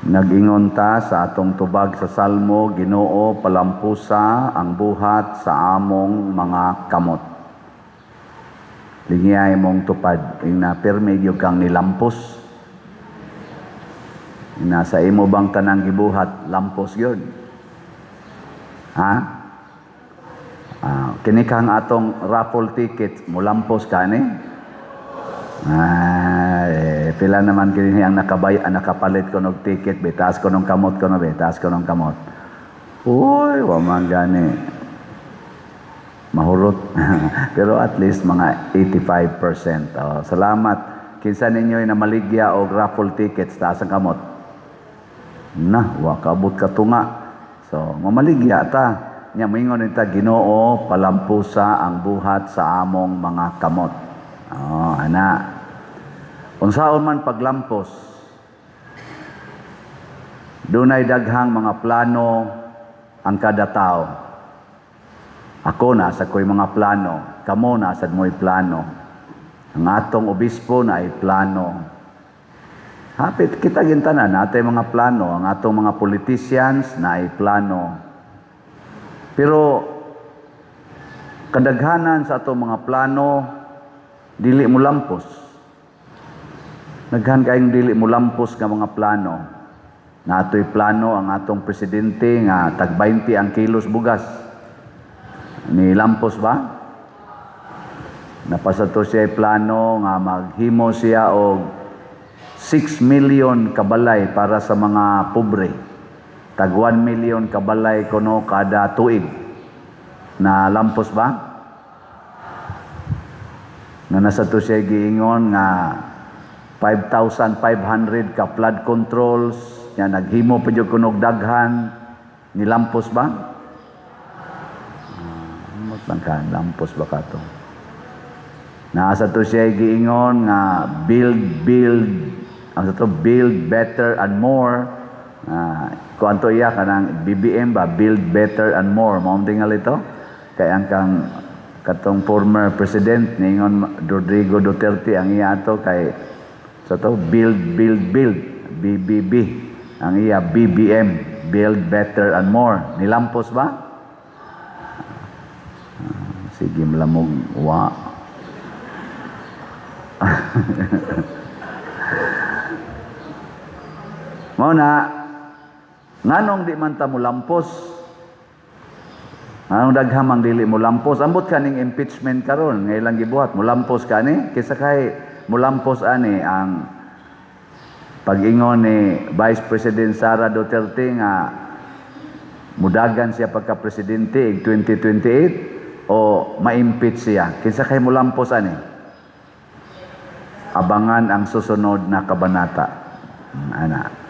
Nag-ingon ta sa atong tubag sa Salmo, Ginoo palampusa ang buhat sa among mga kamot. Lingiyay mong tupad, ing pirmi gyud kang nilampos. Nasa imo bang tanang gibuhat, lampos gyud? Ha? Kini kang atong raffle ticket, mulampos ka ni? Pila naman kini ang nakapalit ko ng ticket, bitaas ko ng kamot ko no, bitaas ko ng kamot. Uy, waman gani. Mahurot. Pero at least mga 85%. Salamat. Kinsa ninyo na maligya o raffle tickets, taas ang kamot. Wakabot ka tunga. So, mamaligya ta. Nya moingon nita, Ginoo palampusa ang buhat sa among mga kamot. Ana. Unsaon man paglampos, dunay daghang mga plano ang kada tao. Ako na sa ko'y mga plano, kamo na sa mo'y plano. Ang atong obispo na ay plano. Hapit kita gintanan natin mga plano, ang atong mga politicians na ay plano. Pero kadaghanan sa atong mga plano, dili mo lampos. Naghan kayong dili mo lampos nga mga plano. Nato'y plano ang atong presidente nga tag 20 ang kilos bugas. Ni lampos ba? Napasato siya plano nga maghimo siya og 6 million kabalay para sa mga pobre. Tag 1 million kabalay kuno kada tuig. Na lampos ba? Nga nasato siya giingon nga 5,500 ka flood controls, nga naghimo pa dyan kunog daghan, nilampos ba? Lampos ba ka to? Nasa to siya giingon nga build better and more. Kung anto iya kanang BBM ba, build better and more. Maunting nga ito? Kaya ang katong former president, ningon Rodrigo Duterte, ang iya to kay build, BBB. Ang iya, BBM, build better and more. Nilampos ba? Sige, malamog. Mauna, nganong di man ta mulampos? Anong daghamang dili mulampos? Ambot kaning impeachment karon, ngailang gibuhat, mulampos ka ni? Kisa kay mulampos ani ang pag-ingon ni Vice President Sara Duterte nga mudagan siya pagka-presidente ig 2028 o ma-impeach siya. Kinsa kay mulampos ani? Abangan ang susunod na kabanata. Ana.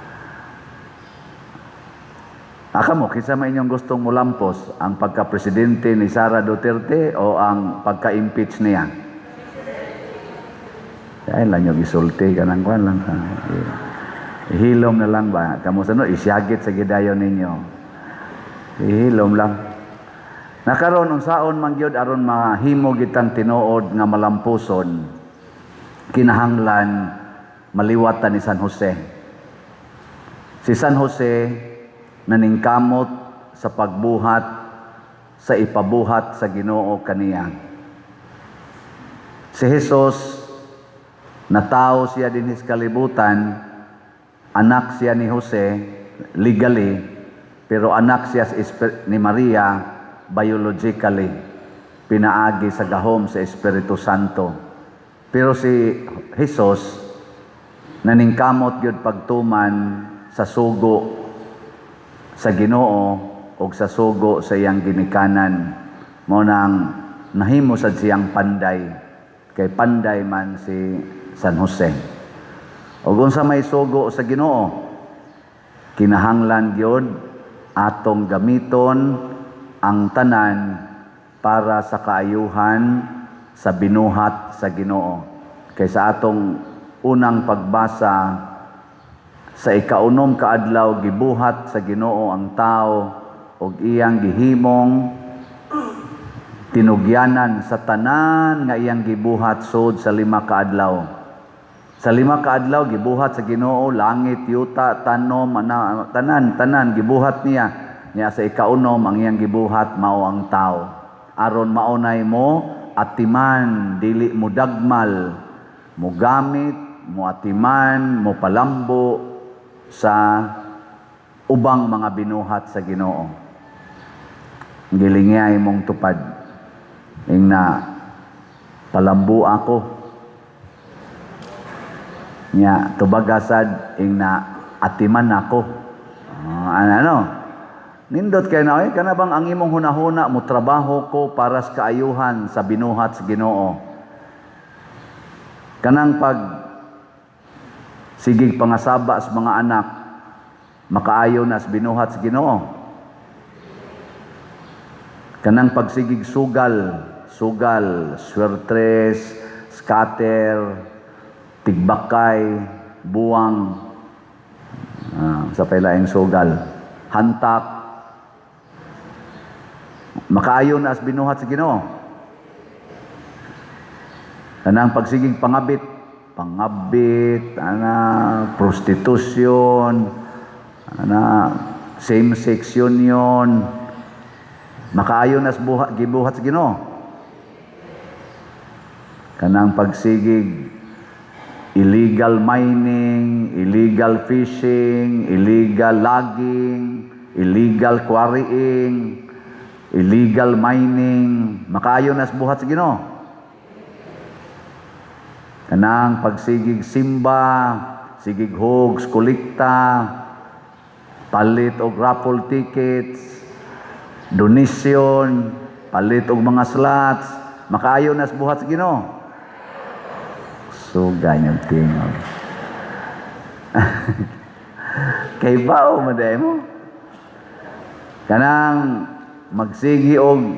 Aka mo, kinsa man inyong gustong mulampos, ang pagka-presidente ni Sara Duterte o ang pagka-impeach niya? Dahil lang yung isulti ka ng kwan lang. Ihilom na lang ba? Kamu sa isyagit sa gidayon ninyo. Ihilom lang. Nakaroon, unsaon man gyud aron mahimo gitang tinuod nga malampuson, kinahanglan maliwatan ni San Jose. Si San Jose naningkamot sa pagbuhat, sa ipabuhat sa Ginoo kaniya. Si Jesus, na tao siya din his kalibutan, anak siya ni Jose legally, pero anak siya ni Maria biologically, pinaagi sa gahom sa Espiritu Santo. Pero si Jesus naningkamot gyud pagtuman sa sugo sa Ginoo o sa sugo sa iyang ginikanan, mo nang nahimo sad siyang panday, kay panday man si San Jose. O kung sa may sugo sa Ginoo, kinahanglan gyud atong gamiton ang tanan para sa kaayuhan sa binuhat sa Ginoo. Kay sa atong unang pagbasa sa ikaunom kaadlaw, gibuhat sa Ginoo ang tao og iyang gihimong tinugyanan sa tanan nga iyang gibuhat sud sa 5 ka adlaw. Sa 5 ka adlaw gibuhat sa Ginoo langit, yuta, tanom, tanan gibuhat niya. Niya sa ikaunom ang iyang gibuhat mao ang tao. Aron maunay mo atiman, dili mo dagmal, mo gamit, mo atiman, mo palambo sa ubang mga binuhat sa Ginoo. Gilingay mong tupad. Ing na palambo ako. Nya tubagasad ing na atiman ako. Nindot kay na kana bang ang imong hunahuna mo trabaho ko para sa kaayuhan sa binuhat sa Ginoo. Kanang pag sigig pangasaba sa mga anak makaayo na sa binuhat sa Ginoo. Kanang pagsigig sugal, swertres, scatter, tigbakay, buwang, sa pailaing sugal, hantak, makaayo na as binuhat sa Ginoo. Kanang pagsigig pangabit, prostitusyon, same-sex union, makaayo na as gibuhat sa Ginoo. Kanang pagsigig illegal mining, illegal fishing, illegal logging, illegal quarrying, illegal mining, makaayo na sa buhat sa Ginoo. Kanang pagsigig simba, sigig hogs, kolekta, palit og raffle tickets, donation, palit og mga slots, makaayo na sa buhat sa Ginoo. So, ganyang tingog. Kay bao, maday mo. Kanang magsigi og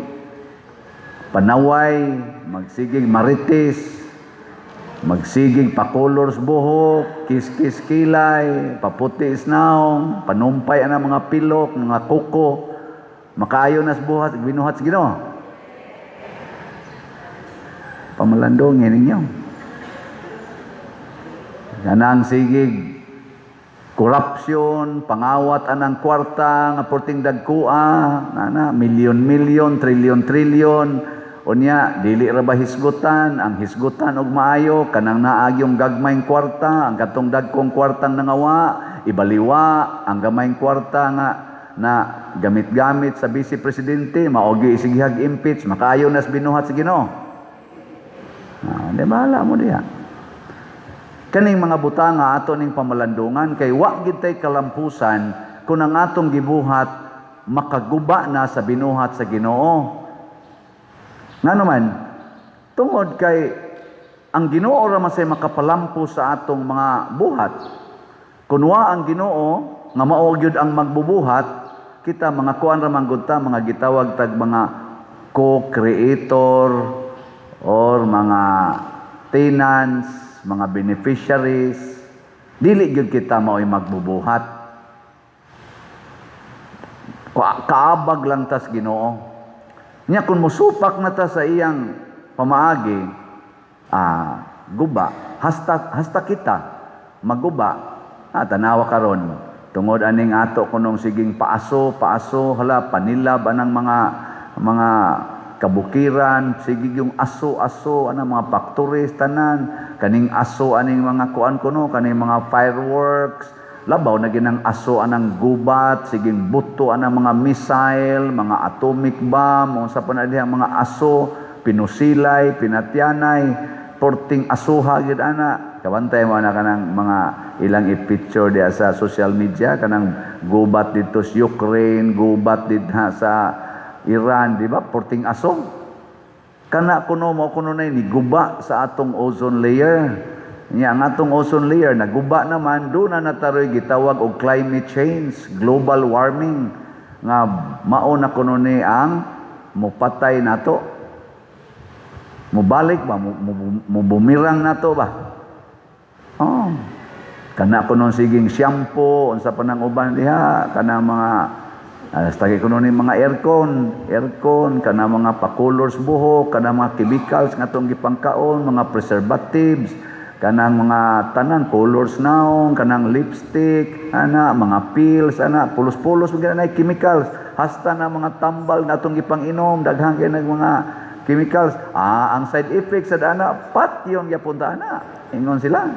panaway, magsigig marites, magsigig pakolors buhok, kiskis kilay, paputi isnaong, panumpay ana mga pilok, mga kuko, makaayo na sa buhat, binuhat sa Ginoo. Pamalandongin ninyo. Kanang sigig korupsyon, pangawat anang kwarta nga porting dagkua, milyon-milyon, trilyon-trilyon, unya dili ra ba hisgutan, ang hisgutan og maayo kanang naagyong gagmayng kwarta, ang katong dagkong kwartang nangawa, ibaliwa ang gamayng kwarta nga na gamit-gamit sa vice presidente, maogi isighag impeach, makaayo nas binuhat sa Ginoo. Di bahala mo diha. Kaning mga butanga ato ning pamalandungan kay wa gid tay kalampusan kung ang atong gibuhat makaguba na sa binuhat sa Ginoo. Nga naman, tungod kay ang Ginoo ra man say makapalampo sa atong mga buhat. Kung wa ang Ginoo nga mao gyud ang magbubuhat, kita mga kuan ra man gud ta, mga gitawag tag mga co-creator or mga tenants, mga beneficiaries, dili gyud kita mao'y magbubuhat. Kaabag lang tas Ginoo. Nya kung musupak na ta sa iyang pamaagi, guba, hasta kita maguba. Tanawa karon tungod aning ato kunong siging paaso, hala panilab anang mga kabukiran, sige yung aso anang mga factories tanan, kaning aso aning mga kuan kuno, kaning mga fireworks, labaw na ginang aso anang gubat, siging buto anang mga missile, mga atomic bomb, unsa pa na diha mga aso, pinusilay, pinatyanay, porting asuha gid ana. Kabantay mo na kanang mga ilang i-picture diha sa social media, kanang gubat dito sa Ukraine, gubat dito sa Iran, di ba? Porting aso. Kana kuno na ni guba sa atong ozone layer. Nya ang atong ozone layer naguba naman, doon na nataroy gitawag og climate change, global warming nga mao na kuno ni ang mupatay nato. Mubalik ba mo bumirang nato ba? Kana kuno siging shampoo unsa pa nang uban diha, kana mga Tagi ko nun mga aircon, kana mga pakolors buhok, kana mga chemicals nga itong gipangkaon, mga preservatives, kanang mga tanang colors naong, kanang lipstick, mga pills, pulos-pulos mga na chemicals, hasta na mga tambal na itong ipang-inom, daghang kayo ng mga chemicals. Ang side effects sa pat yung yapunta ingon sila.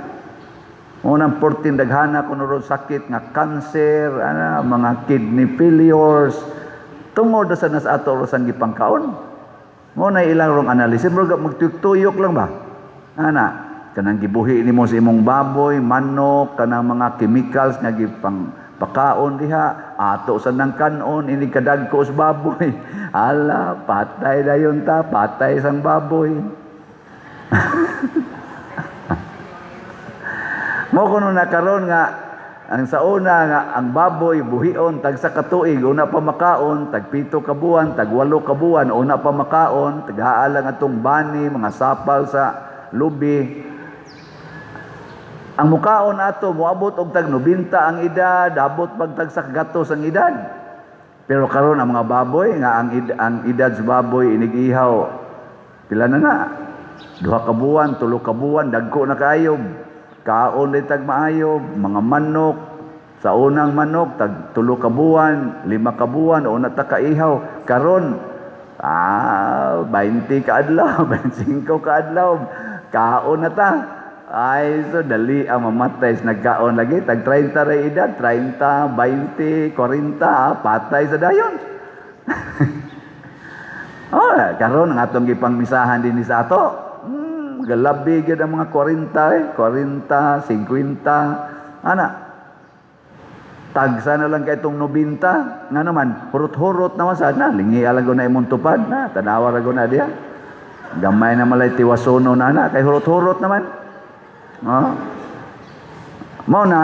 Unang 14 daghana kuno sakit nga cancer, mga kidney failures, tungod sa nas ato sang gipangkaon. Mo na ilang rong analysis, magtuyok lang ba? Kanang gibuhi nimo sa imong baboy, manok, kanang mga chemicals nga gipang pakaon diha, ato sa nang kanon, ini kadagko sa baboy. Ala, patay dayon ta, patay sang baboy. Mo kuno nakaron nga ang sa una nga ang baboy buhion tag sa katuig una pa makaon, tag 7 ka buwan, tag 8 ka buwan una pa makaon, tagaalang atong bani, mga sapal sa lubi. Ang mukaon ato moabot og tag 90 ang edad, abot pag tag sa gatos ang edad. Pero karon ang mga baboy nga ang edad sa baboy inig-ihaw pila na. 2 ka buwan, 3 ka buwan, dagko na kaayob. Kaon din tag maayob, mga manok, sa unang manok, tag 3 ka buwan, 5 ka buwan, una ta kaihaw. Karon, 20 ka adlaw, 25 ka adlaw, kaon na ta. Ay, so dali ang mamatay sa nagkaon lagi. Tag 30 ray edad, 30, 20, 40, patay sa dayon. Karon ang atong gipangmisahan din sa ato. Galabi gyud ang mga 40, 40, 50. Tagsa na lang kay itong 90. Nga naman, hurot-hurot naman sana. Lingi alago na imong tupad na. Tanawa rago na diya. Gamay na malay tiwasono na kay hurot-hurot naman. Mao na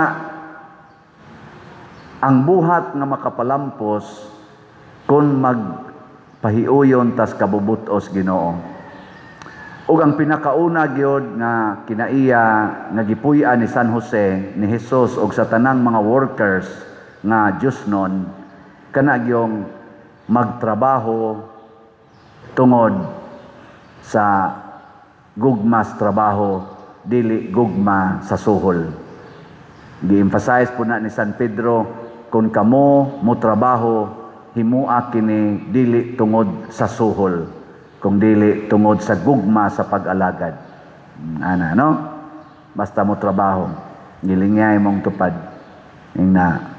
ang buhat nga makapalampos kung magpahiuyon tas kabubutos Ginoo. Ug ang pinakauna gyud nga kinaiya nga gipuy-an ni San Jose ni Hesus og sa tanang mga workers nga Diosnon kana gyung magtrabaho tungod sa gugmas trabaho dili gugma sa suhol. Gi-emphasize po na ni San Pedro, kung kamo mo trabaho, himua kini dili tungod sa suhol, kung dili tungod sa gugma sa pag-alagad. No? Basta mo trabaho, gilingay mong tupad. Ingna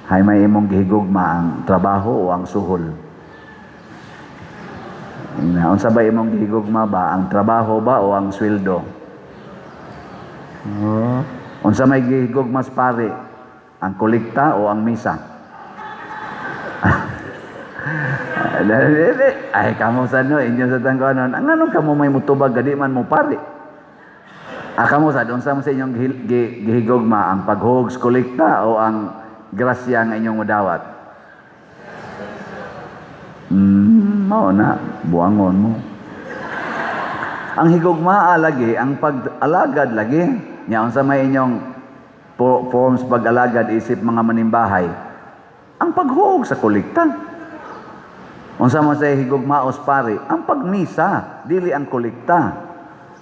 hay may imong gihigugma ang trabaho o ang suhol. Unsa ba imong gihigugma ba, ang trabaho ba o ang sweldo? Unsa may gihigugma sa pare, ang kolekta o ang misa? Ay kamo sa inyo sa tangkanon, ang anong kamo may mutubag gadi man mo pare? Kamo sa unsa mo sa inyong gihigugma, ang paghug sa kolekta o ang grasya nga inyong modawat? Mao na, buangon mo. Ang higugmaa lagi, ang pag-alagad lagi, nya unsa may inyong forms pag-alagad isip mga manimbahay, ang paghug sa kolekta. Unsa man sa higugmaos pare, ang pagmisa, dili ang kolekta.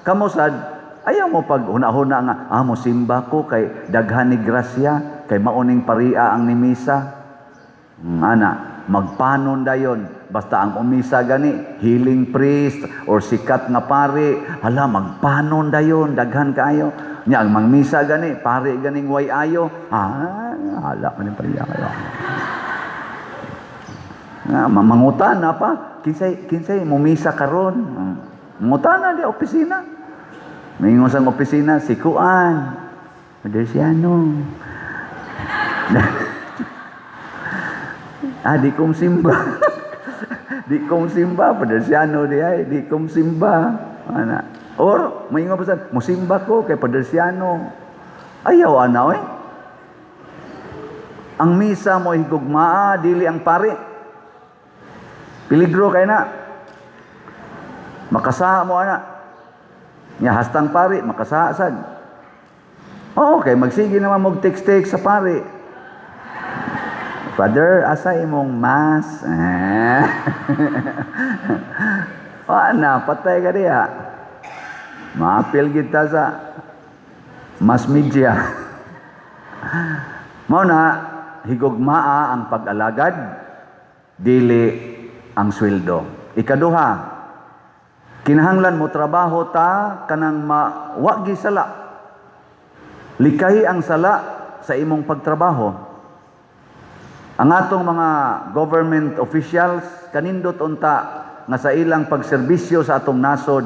Kamo sad, ayaw mo pag huna-huna nga, mo simba ko kay daghan ni grasya, kay mauning paria ang nimisa. Magpanon dayon, basta ang umisa gani healing priest or sikat nga pare, magpanon dayon, daghan kaayo. Nya ang mangmisa gani pare ganing way ayo, maning paria kayo. Mangutana pa, kinsay mumisa karon. Mangutana di opisina. Mingon sang opisina si Kuan, Madersiano. Di kong simba. Di kong simba, Padersiano di ay, di kong simba. Or, may nga pasan, musimba ko kay Padersiano. Ayaw oy. Ang misa mo higugmaa, dili ang pare. Peligro kay na. Makasa mo Nya hastang pare, makasasad. Okay, magsige naman mag-text sa pare. Father, asa imong mass? Ana, patay ka diya. Maapil kita sa mass media. Mao na, higugmaa ang pag-alagad, dili ang sweldo. Ikaduha, kinahanglan mo trabaho ta kanang mawagi sala. Likahi ang sala sa imong pagtrabaho. Ang atong mga government officials kanindot unta nga sa ilang pagserbisyo sa atong nasod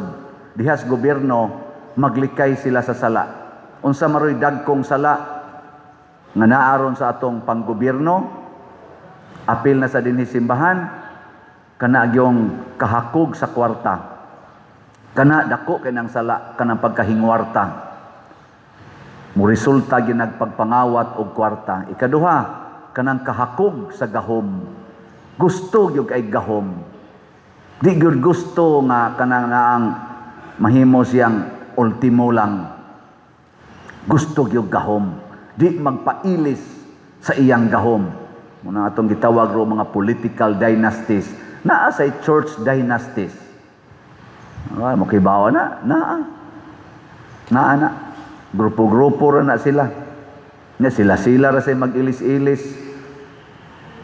dihas gobyerno maglikay sila sa sala. Unsa maroy dagkong sala nga naaron sa atong panggobyerno, apil na sa dinhi simbahan, kana gyung kahakog sa kwarta. Kana dako kay nang sala kanang pagkahingwarta. Muresulta gyud nagpagpangawat og kwarta. Ikaduha, kanang kahakog sa gahom. Gusto gyud kay gahom. Di gyud gusto nga kanang naang mahimo siyang ultimo lang. Gusto gyud gahom. Di magpailis sa iyang gahom. Muna atong gitawag ro mga political dynasties. Naa say church dynasties. Ay, mo kibawa na. Naa na. Grupo-grupo ra na sila. Sila ra say mag-ilis-ilis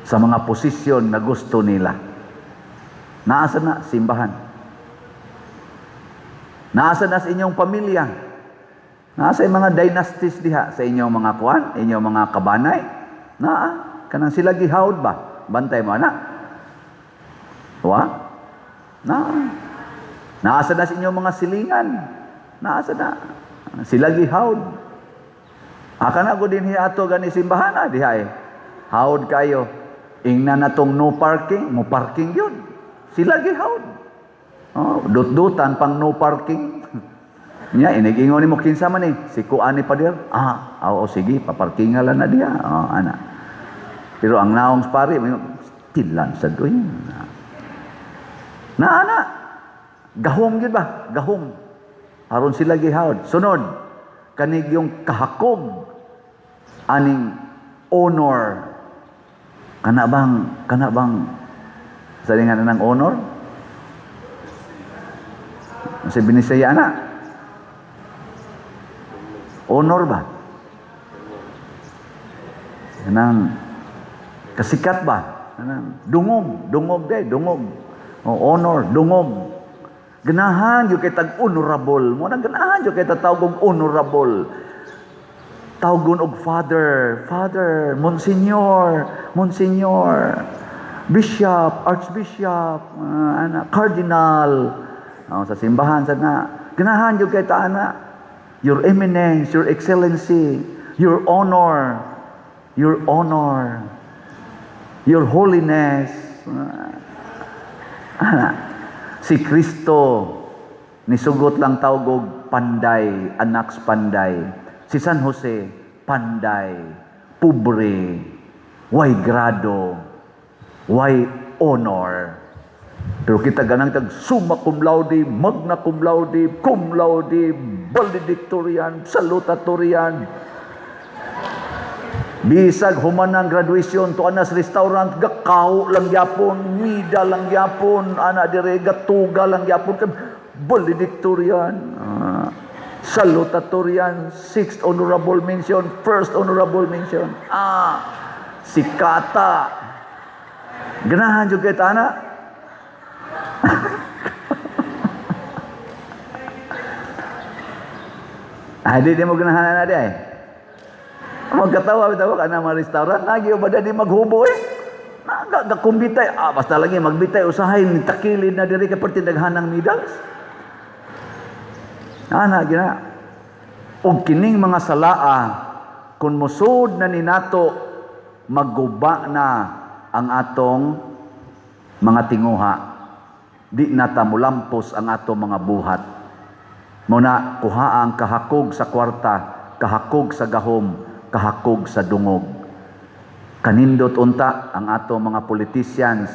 sa mga posisyon na gusto nila. Naasa na simbahan. Naasa na sa inyong pamilya. Naasa yung mga dynasties diha sa inyong mga kuan, inyong mga kabanay. Kanang sila gihawd ba? Bantay mo na. Wa? Naasa na sa inyong mga silingan. Naasa na. Sila gihawd. Kana ko din ato gani simbahan diha eh. Hawd kayo. Ingna na tong no parking, mo parking yun. Sila gihawd. Dut-dutan pang no parking. Nya inig-ingon nimo kinsa man si kuani pa dir. Sige, paparkingalan na diha. Ana. Pero ang naong pari, tilan sa doy. Ana. Gahom gyud ba? Gahom. Aron sila gihawd. Sunod, kanig yung kahakog aning honor. Kana bang sa lingan ng honor? Sa Binisaya na. Honor ba? Kanang kasikat ba? Kanang dungog. Honor, dungog. Ganahan yung kay tag-honorable. Mo nang ganahan yung kay tatawag honorable. Tawgon og father, monsignor, bishop, archbishop, cardinal. Sa simbahan sad na. Ganahan yung kay taana. Your eminence, your excellency, your honor, your holiness. Si Kristo nisugot lang tawag og panday, anak sa panday. Si San Jose panday, pobre, way grado, way honor. Pero kita ganang tag summa cum laude, magna cum laude, valedictorian, salutatorian. Bisag human ang graduation to anas restaurant gakaw lang yapon, mida lang yapon, ana dire gatuga lang yapon, valedictorian, salutatorian, 6th honorable mention, 1st honorable mention. Si Kata. Ganahan jud kay tana. Di mo ganahan na di. Magkatawa ka na mga restaurant, nagyo ba di maghubo Nagakumbitay, basta lagi magbitay, usahay, takilid na diri kapag tinaghanang medals. Gina. O kining mga salaa, kung musod na ni nato, magguba na ang atong mga tinguha. Di natamulampos ang atong mga buhat. Muna, kuha ang kahakog sa kwarta, kahakog sa gahom, kahakog sa dungog. Kanindot unta ang atong mga politicians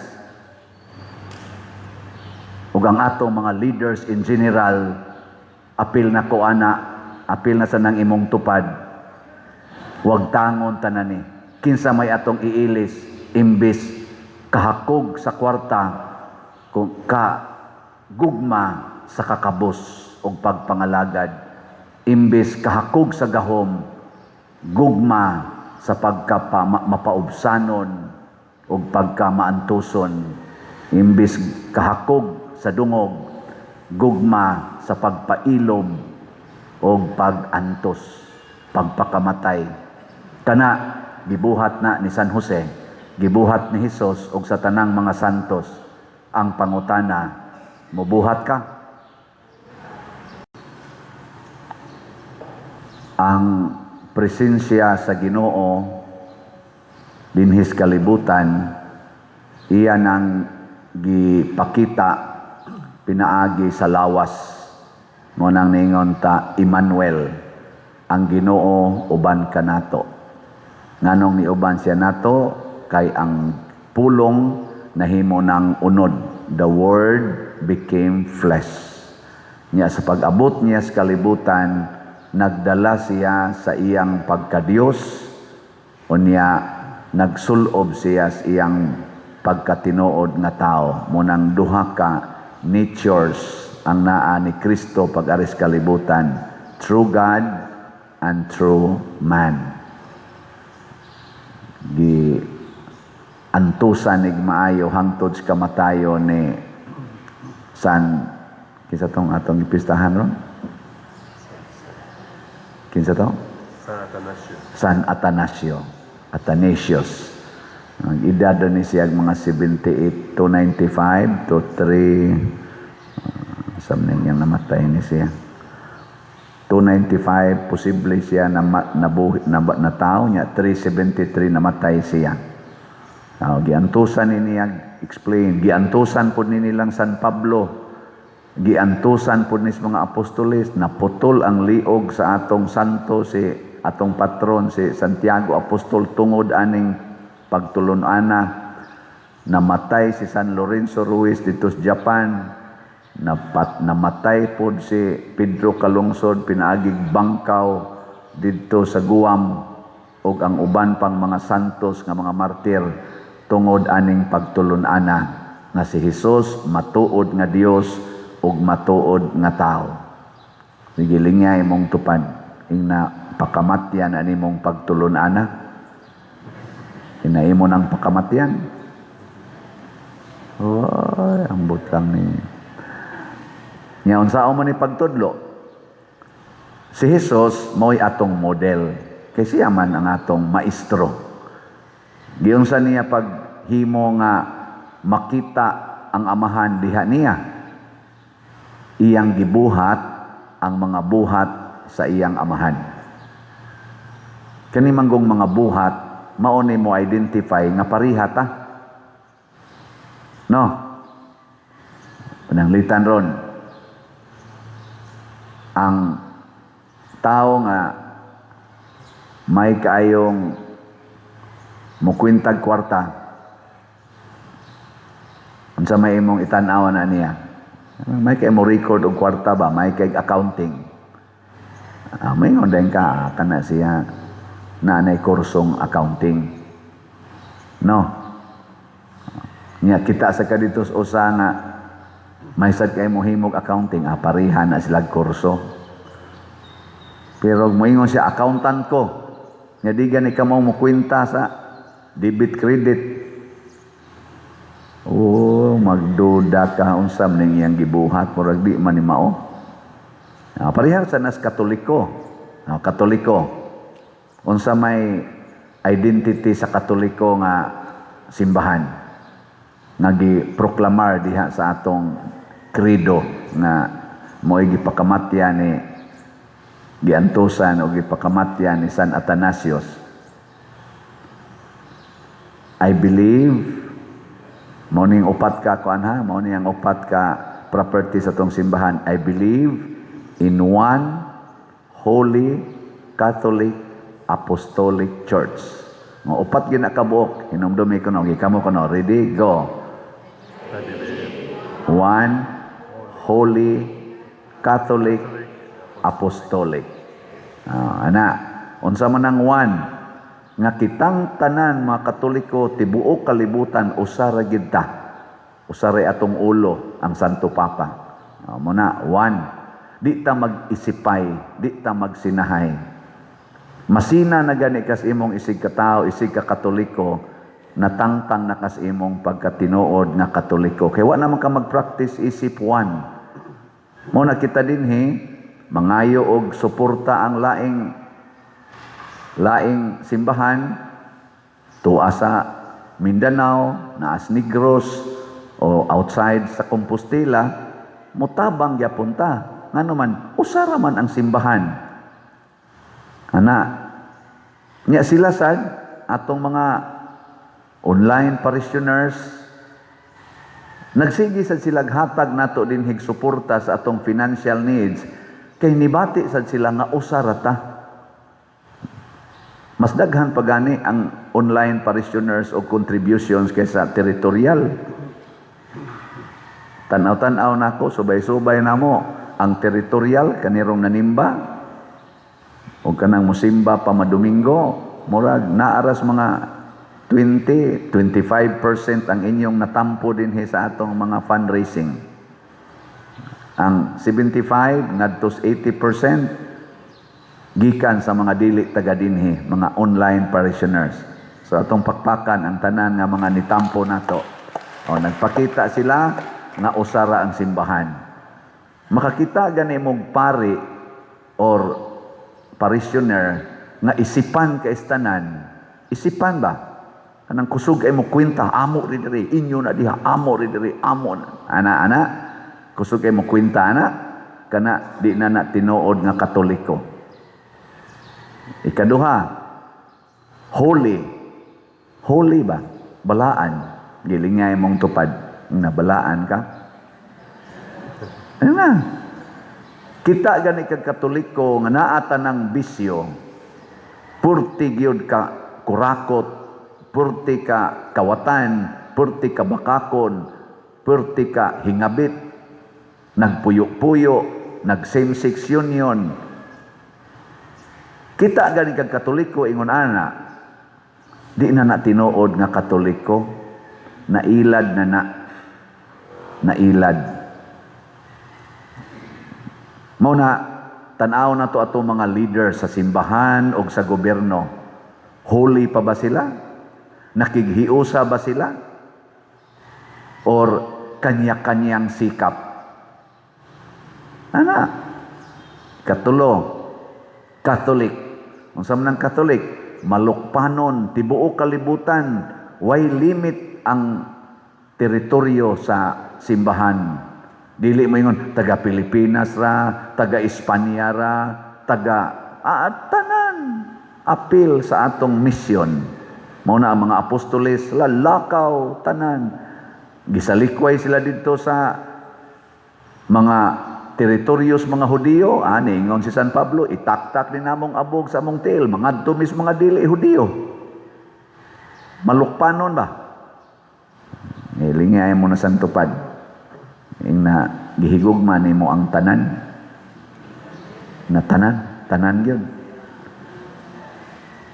ug ang atong mga leaders in general, apil na ko apil na sa nang imong tupad. Huwag tangon tanani. Kinsa may atong iilis, imbis kahakog sa kwarta, kung gugma sa kakabus o pagpangalagad, imbes kahakog sa gahom, gugma sa pagka-mapaubsanon o pagka-maantuson, imbes kahakog sa dungog, gugma sa pagpailob o pag-antos, pagpakamatay. Kana, gibuhat na ni San Jose, gibuhat ni Hesus o sa tanang mga santos, ang pangutana, mubuhat ka? Ang presensya sa Ginoo dinhis kalibutan, iya nang gipakita pinaagi sa lawas, mo nang ningon ta Emmanuel, ang Ginoo uban kanato. Nganong ni uban siya nato kay ang pulong nahimo ng unod, the Word became flesh. Nya sa pag-abot niya sa kalibutan, nagdala siya sa iyang pagka-Diyos, unya nagsulob siya sa iyang pagkatinuod nga tao. Munang duha ka natures ang naa ni Kristo pag-aris kalibutan, true God and true man. Gi antusan ig maayo hangtod sa kamatayo ni San, kinsa tong atong ipistahan ron? Kinsa to? San Atanasio. Athanasius. Ang edad ni siya mga 78 to 95 to 3 something yang namatay ni siya. 295 posible siya na tao niya, 373 namatay siya. Giantusan niya explain, giantusan po nilang San Pablo, giantusan po nis mga apostoles, naputol ang liog sa atong santo, si atong patron si Santiago Apostol tungod aning pagtulon-ana. Namatay si San Lorenzo Ruiz dito sa Japan, namatay po si Pedro Calungsod pinaagig Bangkaw dito sa Guam, ug ang uban pang mga santos nga mga martir tungod aning pagtulon-ana nga si Hesus matuod nga Dios ug matuod nga tao. Sige lingay mong tupad ing pakamatyan ani mong pagtulon-ana. Hinaimo ng pakamatyan. Oy, ang butang ni. Nya unsa man ni pagtudlo? Si Hesus mo'y atong model. Kay siya man ang atong maestro. Giunsa niya paghimo nga makita ang amahan diha niya. Iyang gibuhat ang mga buhat sa iyang amahan. Kani manggong mga buhat mao ni mo identify nga pariha ta. No. Pananglitan ron. Ang tao nga may kaayong mukwintag kwarta, unsa may imong itan-aw na niya? May kay mo record og kwarta ba? May kay accounting. May ngonday ka kana siya na nay kursong accounting. No. Nya kita sa kadito usa nga may sad kay mo himog accounting, parihan na sila kurso. Pero moingon siya accountant ko. Nya di gani ka mo kwenta sa debit credit. Oh, magduda ka unsam ning iyang gibuhat murag di man ni mao. Parihar sa nas Katoliko. Katoliko. Unsa may identity sa Katoliko nga simbahan nga giproklamar diha sa atong credo nga mo'y gipakamatyan ni giantusan o gipakamatyan ni San Athanasius. I believe mao ning upat ka kuan ha, mao ning ang upat ka property sa atong simbahan. I believe in one holy Catholic Apostolic Church. Mga upat gina kabuok, hinumdumi ko no, gikamo ko no, ready, go. One holy Catholic Apostolic. Unsa man ang one nga kitang tanan mga Katoliko tibuok kalibutan usa ra gid ta. Usare atong ulo ang Santo Papa. Muna, one, di ta mag-isipay, di ta magsinahay. Masina na gani kas imong isig katao, isig ka Katoliko, natangtang na kas imong pagkatinuod nga Katoliko. Kaya wa naman ka mag-practice isip one. Muna kita dinhi, mangayo og suporta ang laing simbahan, tuwa sa Mindanao, naas Negros, o outside sa Compostela, mutabang yapunta. Nga naman, usara man ang simbahan. Nya sila sad, atong mga online parishioners, nagsigi sad sila hatag nato din hig suporta sa atong financial needs, kay nibati sad sila nga usara ta. Mas daghan pa gani ang online parishioners o contributions kaysa territorial. Tanaw-tanaw nako, subay-subay na mo ang territorial kanirong nanimba o kanang musimba pa madomingo, murag naaras mga 20-25% ang inyong natampo din sa atong mga fundraising. Ang 75 ngadto 80% gikan sa mga dili taga dinhi, mga online parishioners. So atong pakpakan ang tanan nga mga nitampo nato. O nagpakita sila nga usara ang simbahan. Makakita gani mong pari or parishioner nga isipan ka istanan. Isipan ba? Kanang kusog ay mo kwenta, amo rin diri, inyo na diha, amo rin diri, amo na. Ana, kusog ay mo kwenta, ana, kana di na tinuod nga Katoliko. Ikaduha, holy. Holy ba? Balaan. Gilingay mong tupad. Nabalaan ka. Ano na? Kita gani kag Katoliko nga naata ng bisyo, purti gyud ka kurakot, purti ka kawatan, purti ka bakakon, purti ka hingabit, nagpuyo-puyo, nag-same-sex union. Kita gani kag Katoliko ingon ana, di na tinuod nga Katoliko, nailad nailad. Muna, tanaw na to ato mga leader sa simbahan o sa gobyerno. Holy pa ba sila? Nakighiusa ba sila? Or kanya-kanyang sikap? Ana? Katulo, Catholic. Kung saan ng Catholic, malukpanon, tibuok kalibutan, way limit ang teritoryo sa simbahan. Dili mo ingon, taga Pilipinas ra, taga Espanya ra, tanan. Apil sa atong misyon. Mauna ang mga apostoles, lakaw, tanan. Gisalikway sila dito sa mga teritoryos mga Hudiyo. Ingon si San Pablo, itaktak din namong abog sa among tiil, mga tumis mga dili Hudiyo. Malukpanon ba? Ilingay mo na santupad. Na gihigugma nimo ang tanan. Na tanan yun.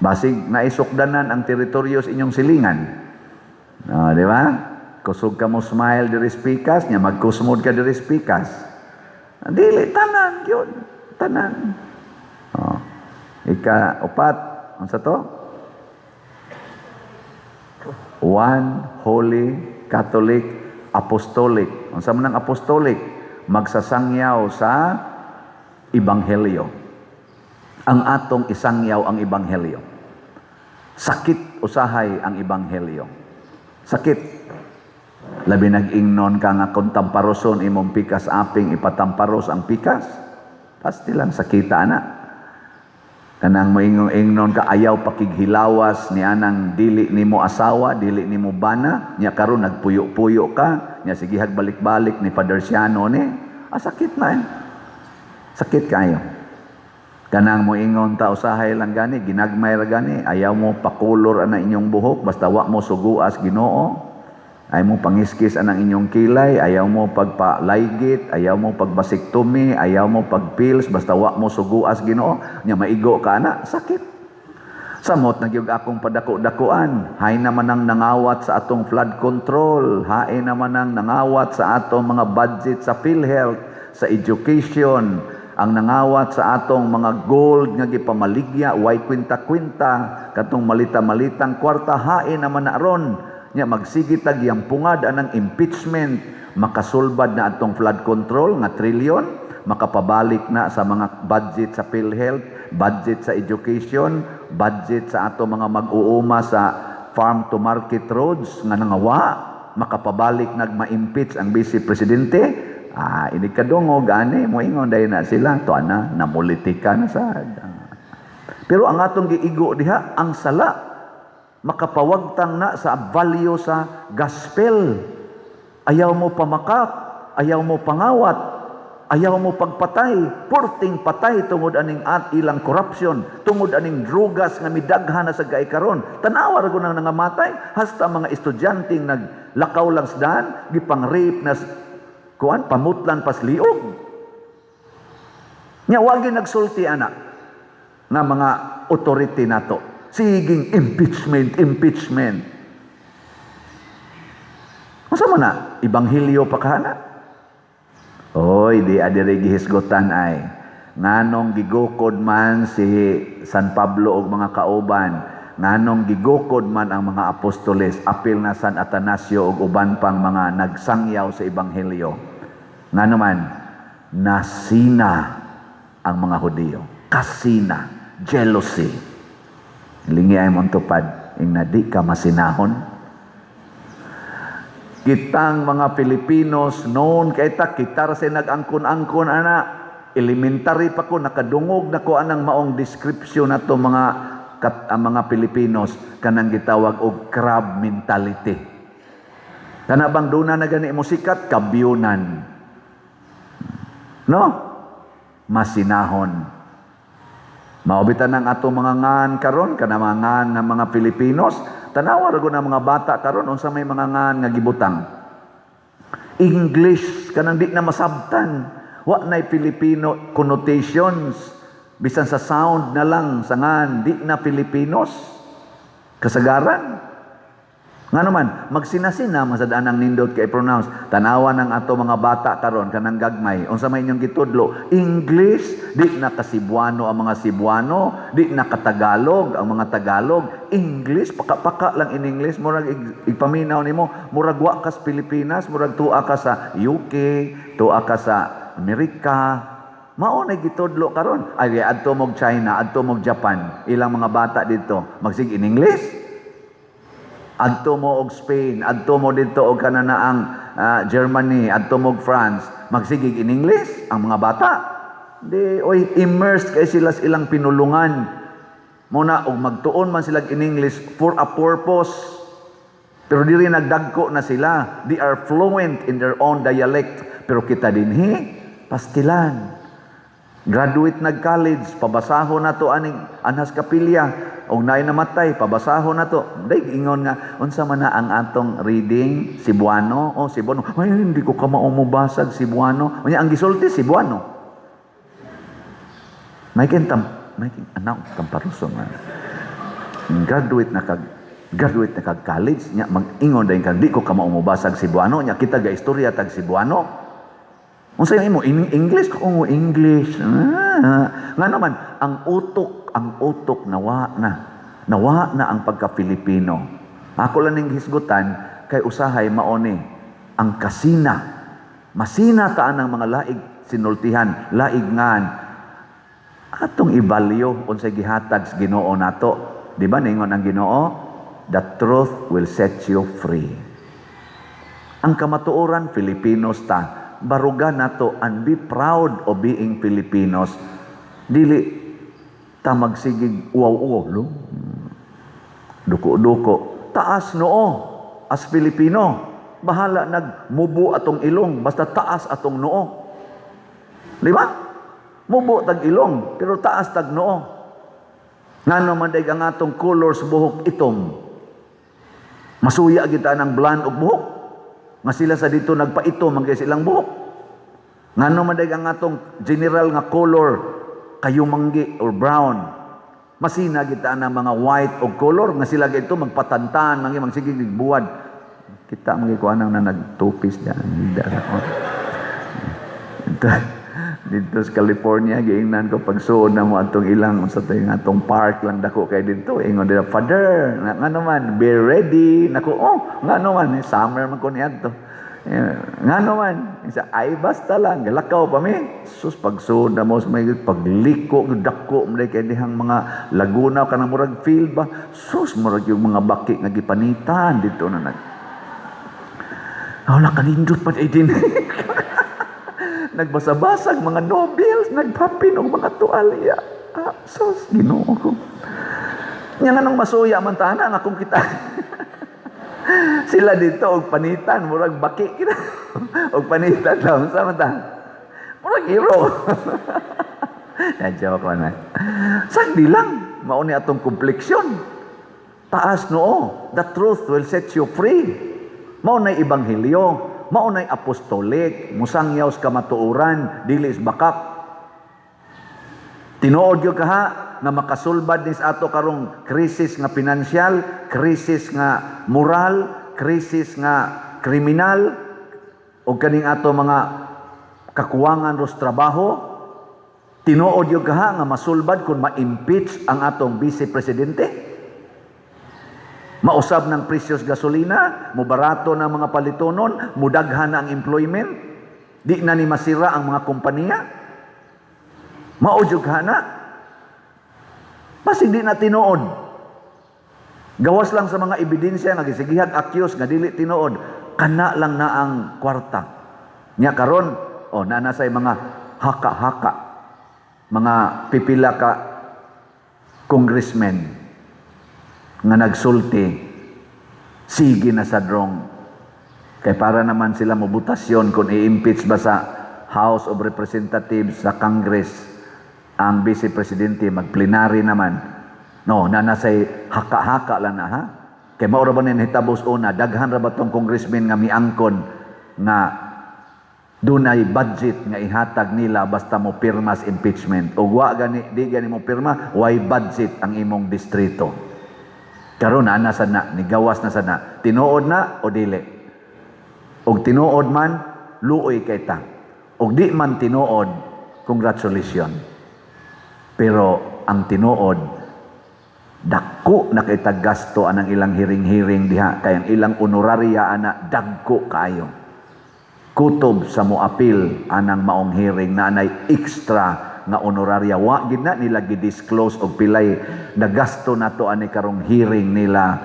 Basig naisukdanan ang teritoryo sa inyong silingan. Di ba? Kusog ka mo smile diri spikas, nya magkusmod ka diri spikas. Dili tanan yun. Tanan. Ika-upat, ano sa to? One Holy Catholic Apostolic. Ang sama ng apostolic, magsasangyaw sa Ebanghelyo. Ang atong isangyaw ang Ebanghelyo. Sakit usahay ang Ebanghelyo. Sakit. Labi nag-ingnon ka nga kung tamparoson imong pikas aping ipatamparos ang pikas. Pasti lang sakita na. Kanang moingnon ka ayaw pakighilawas ni anang dili nimo asawa, dili nimo bana, nya karon nagpuyo-puyo ka, nya sige balik-balik ni Father Siano ni. Sakit na Sakit kayo. Kanang moingon ta usahay lang gani, ginagmay ra gani, ayaw mo pakulor ana inyong buhok basta wa mo suguas Ginoo. Ayaw mo pangiskis anang inyong kilay, ayaw mo pagpalaygit, ayaw mo pagbasiktomi, ayaw mo pagpils, basta wa mo suguas Ginoo, nya maigo ka na, sakit. Samot nagyug akong padako-dakuan. Hay naman ang nangawat sa atong flood control. Hay naman ang nangawat sa atong mga budget sa PhilHealth, sa education. Ang nangawat sa atong mga gold nga gipamaligya, way kwinta-kwinta, katong malita-malitang kwarta, hay naman na aron. Nya magsigitag yang pungad anang impeachment, makasulbad na atong flood control nga trilyon, makapabalik na sa mga budget sa PhilHealth, budget sa education, budget sa ato mga mag-uuma sa farm to market roads nga nangawa, makapabalik nagma-impeach ang Vice Presidente. Ini kadungog ani mo ingon dahil na sila to ana namulitika na sad. Pero ang atong giigo diha ang sala makapawagtang na sa value sa gospel. Ayaw mo pamakak, ayaw mo pangawat, ayaw mo pagpatay, purting patay tungod aning at ilang corruption, tungod aning drugas nga midaghan na sa kaikaron. Tanawa ra gud nang nangamatay, hasta mga estudyanteng naglakaw lang sa daan, gipang-rape na kuan pamutlan pas liog. Nya wagi nagsulti anak nga mga authority nato. Siging impeachment. Masa man na ibanghilyo pa kana? Oy, di adire gihisgotan ay nganong gigukod man si San Pablo og mga kauban, nganong gigukod man ang mga apostoles, apil na San Atanasio og uban pang mga nagsangyaw sa ebanghelyo. Ngano man nasina ang mga Hudiyo. Kasina, jealousy. Lingi ay mong tupad, ing na di ka masinahon. Kitang mga Pilipinos noon kay kita sa nag-angkon-angkon ana, elementary pa ko nakadungog na ko anang maong description nato mga Pilipinos kanang gitawag og crab mentality. Kana bang duna na gani mo sikat kabyunan. No? Masinahon. Maubitan ng ato mga ngan karon kana mga ngan ng mga Pilipinos, tanawa ra gud ang mga bata karon unsa may mga ngan nga gibutang. English kanang di na masabtan. Wa nay Filipino connotations. Bisan sa sound na lang sa ngan di na Filipinos. Kasagaran. Nga naman, magsinasina sa daan ang nindot kay pronounce. Tanawa ng ato mga bata karon kanang gagmay. Unsa may inyong gitudlo? English, di na ka Cebuano ang mga Cebuano, di na ka Tagalog ang mga Tagalog. English, paka-paka lang in English, murag igpaminaw nimo, murag wa ka sa Pilipinas, murag tuwa ka sa UK, tuwa ka sa Amerika. Mao na gitudlo karon. Ay adto mo China, adto mo Japan, ilang mga bata dito magsig in English. Adto mo og Spain, adto mo dito og kanana ang Germany, adto mo og France, magsigig in English ang mga bata. Di oy immersed kay sila sa ilang pinulungan. Muna og magtuon man sila in English for a purpose. Pero diri nagdagko na sila. They are fluent in their own dialect. Pero kita dinhi pastilan. Graduate nag-college, pabasahon na to aning anhas kapilya. Og naay namatay, pabasahon na to. Day ingon nga, unsa man na ang atong reading, Cebuano? O Cebuano. Ay, hindi ko ka maumubasag, Cebuano. Unya ang gisulti, Cebuano. May anak, tamparuson man. Graduate na kag college, nya mag-ingon dayon kag di ko ka maumubasag, Cebuano. Nya kita ga istorya tag Cebuano. Unsa yung imo English ko English. Nga naman ang utok nawa na ang pagka-Filipino. Ako lang ning hisgutan kay usahay maoni ang kasina. Masina taan ang mga laig sinultihan, laig ngan. Atong ibalyo unsay gihatag sa Ginoo nato. Di ba ningon ang Ginoo? The truth will set you free. Ang kamatuoran Filipinos ta. Barugan nato and be proud of being Filipinos. Dili ta magsigig uwaw-uwaw lo. Duko-duko. Taas noo as Filipino. Bahala nagmubo atong ilong basta taas atong noo. Di ba? Mubo tag ilong pero taas tag noo. Ngano man day ang atong colors buhok itom. Masuya kita ng blonde og buhok. Nga sila sa dito nagpaito man kay silang buhok. Ngano man ang atong general nga color kayumanggi or brown. Masina kita ng mga white o color nga sila ito magpatantan, sige buwad. Kita magikuan nang na nagtupis diyan. Dito sa California, giingnan ko pagsuod na mo atong ilang sa tayong atong park lang dako kay dito. Ingon dira, Father, nga naman, be ready. Nako, nga naman, summer man ko niadto. Nga naman, isa, ay basta lang, galakaw pa mi. Sus, pagsuod na mo, may pagliko, dako, may kay dihang mga laguna, kanang murag field ba? Sus, murag yung mga baki nga gipanitan dito na wala kanindot pa din. Nagbasa-basag mga novels, nagpapin og mga tuwalya. Sus, Ginoo ko. Nya nga nang masuya man tanan akong kita. Sila dito og panitan, murag baki kita. Og panitan daw sa mata. Murag hero. Joke ko na. Sagdi lang, mao ni atong kompleksyon. Taas noo, the truth will set you free. Mao nay ebanghelyo. Maunay apostolik, musangyaw sa kamatuoran, dilis bakak. Tinuod yung kaha nga makasulbad nis ato karong krisis nga pinansyal, krisis nga moral, krisis nga kriminal, o kaning ato mga kakuwangan ros trabaho. Tinuod yung kaha nga masulbad kung ma-impeach ang atong vice presidente. Mausab ng presyos gasolina, mubarato ng mga palitonon, mudaghan ang employment, di na ni masira ang mga kompanya. Maudyog hana. Mas hindi na tinuod. Gawas lang sa mga ebidensya nga gisigihag accuse nga dili tinuod, kana lang na ang kwarta. Nya karon, nanasay mga haka-haka, mga pipila ka congressmen nga nagsulti, sige na sa drong. Kay para naman sila mobutasyon kung i-impeach ba sa House of Representatives, sa Congress, ang Vice Presidente, mag-plenary naman. No, nanasay haka-haka lang na, ha? Kay maura ba na hitabos una, daghan ra ba tong congressman nga miangkon nga dunay budget nga ihatag nila basta mo pirma sa impeachment. O di gani mo pirma, why budget ang imong distrito? Karon na sana, nigawas na sana. Tinuod na o dili? Og tinuod man, luoy kay ta. Og di man tinuod, congratulations. Pero ang tinuod, dako na kay gasto anang ilang hiring-hiring diha, kay ang ilang honoraria ana dagko kayo. Kutob sa moapil anang maong hearing na anay extra nga honoraria. Wa gid na nila gi-disclose og pilay nagasto nato ani karong hearing nila,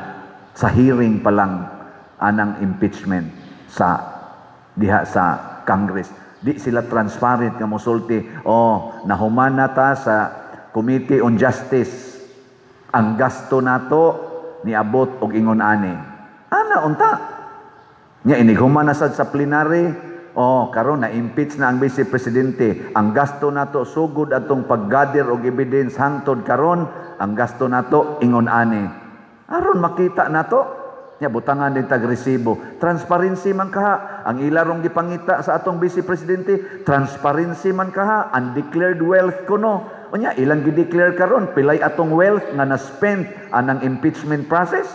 sa hearing pa lang anang impeachment sa diha sa Congress. Di sila transparent nga mosulti, nahuman na ta sa Committee on Justice, ang gasto nato niabot og ingon ani. Ana unta nya inighuman na sad sa plenary. Karon na impeach na ang Vice Presidente. Ang gasto nato sugod atong paggather og evidence hangtod karon, ang gasto nato ingon ani. Aron makita nato, nya butangan din tag resibo. Transparency man kaha ang ilarong gipangita sa atong Vice Presidente. Transparency man kaha, undeclared wealth kuno. Unya ilang gi-declare karon, pilay atong wealth nga na-spend anang impeachment process.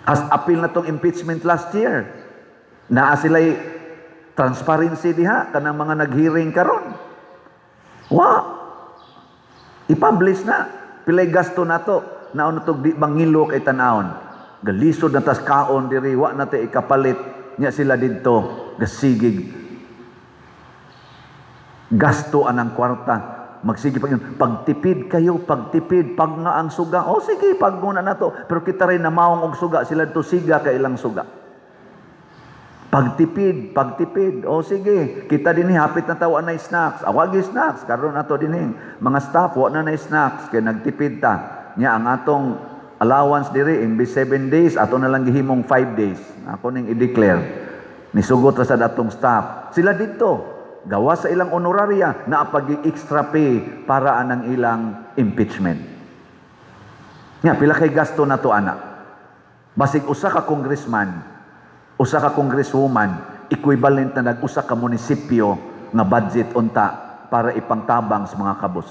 As appeal na tong impeachment last year. Naa sila'y transparency diha kanang mga nag-hearing karon. I-publish na pilay gasto nato naon natog di bangilo kay tan-awon. Galisod na tas kaon diri, wa na tay ikapalit nya sila didto gasigig gasto anang kwarta. Magsige pagtipid kayo, pagtipid pag nga ang suga. Sige, pag muna nato, pero kita rin namaong og suga sila dito siga kay ilang suga. Pagtipid. Sige, kita din hapit na tawa na snacks. Awagi snacks, karon ato din mga staff wa na snacks kay nagtipid ta. Nya ang atong allowance diri imbis 7 days, ato na lang gihimong 5 days. Ako ning i-declare. Nisugot ra sa atong staff. Sila dito gawa sa ilang honoraria na pag-extra pay para anang ilang impeachment. Nya pila kay gasto nato ana. Basig usa ka congressman, usa ka congresswoman, equivalent na nag-usa ka munisipyo nga budget unta para ipangtabang sa mga kabus.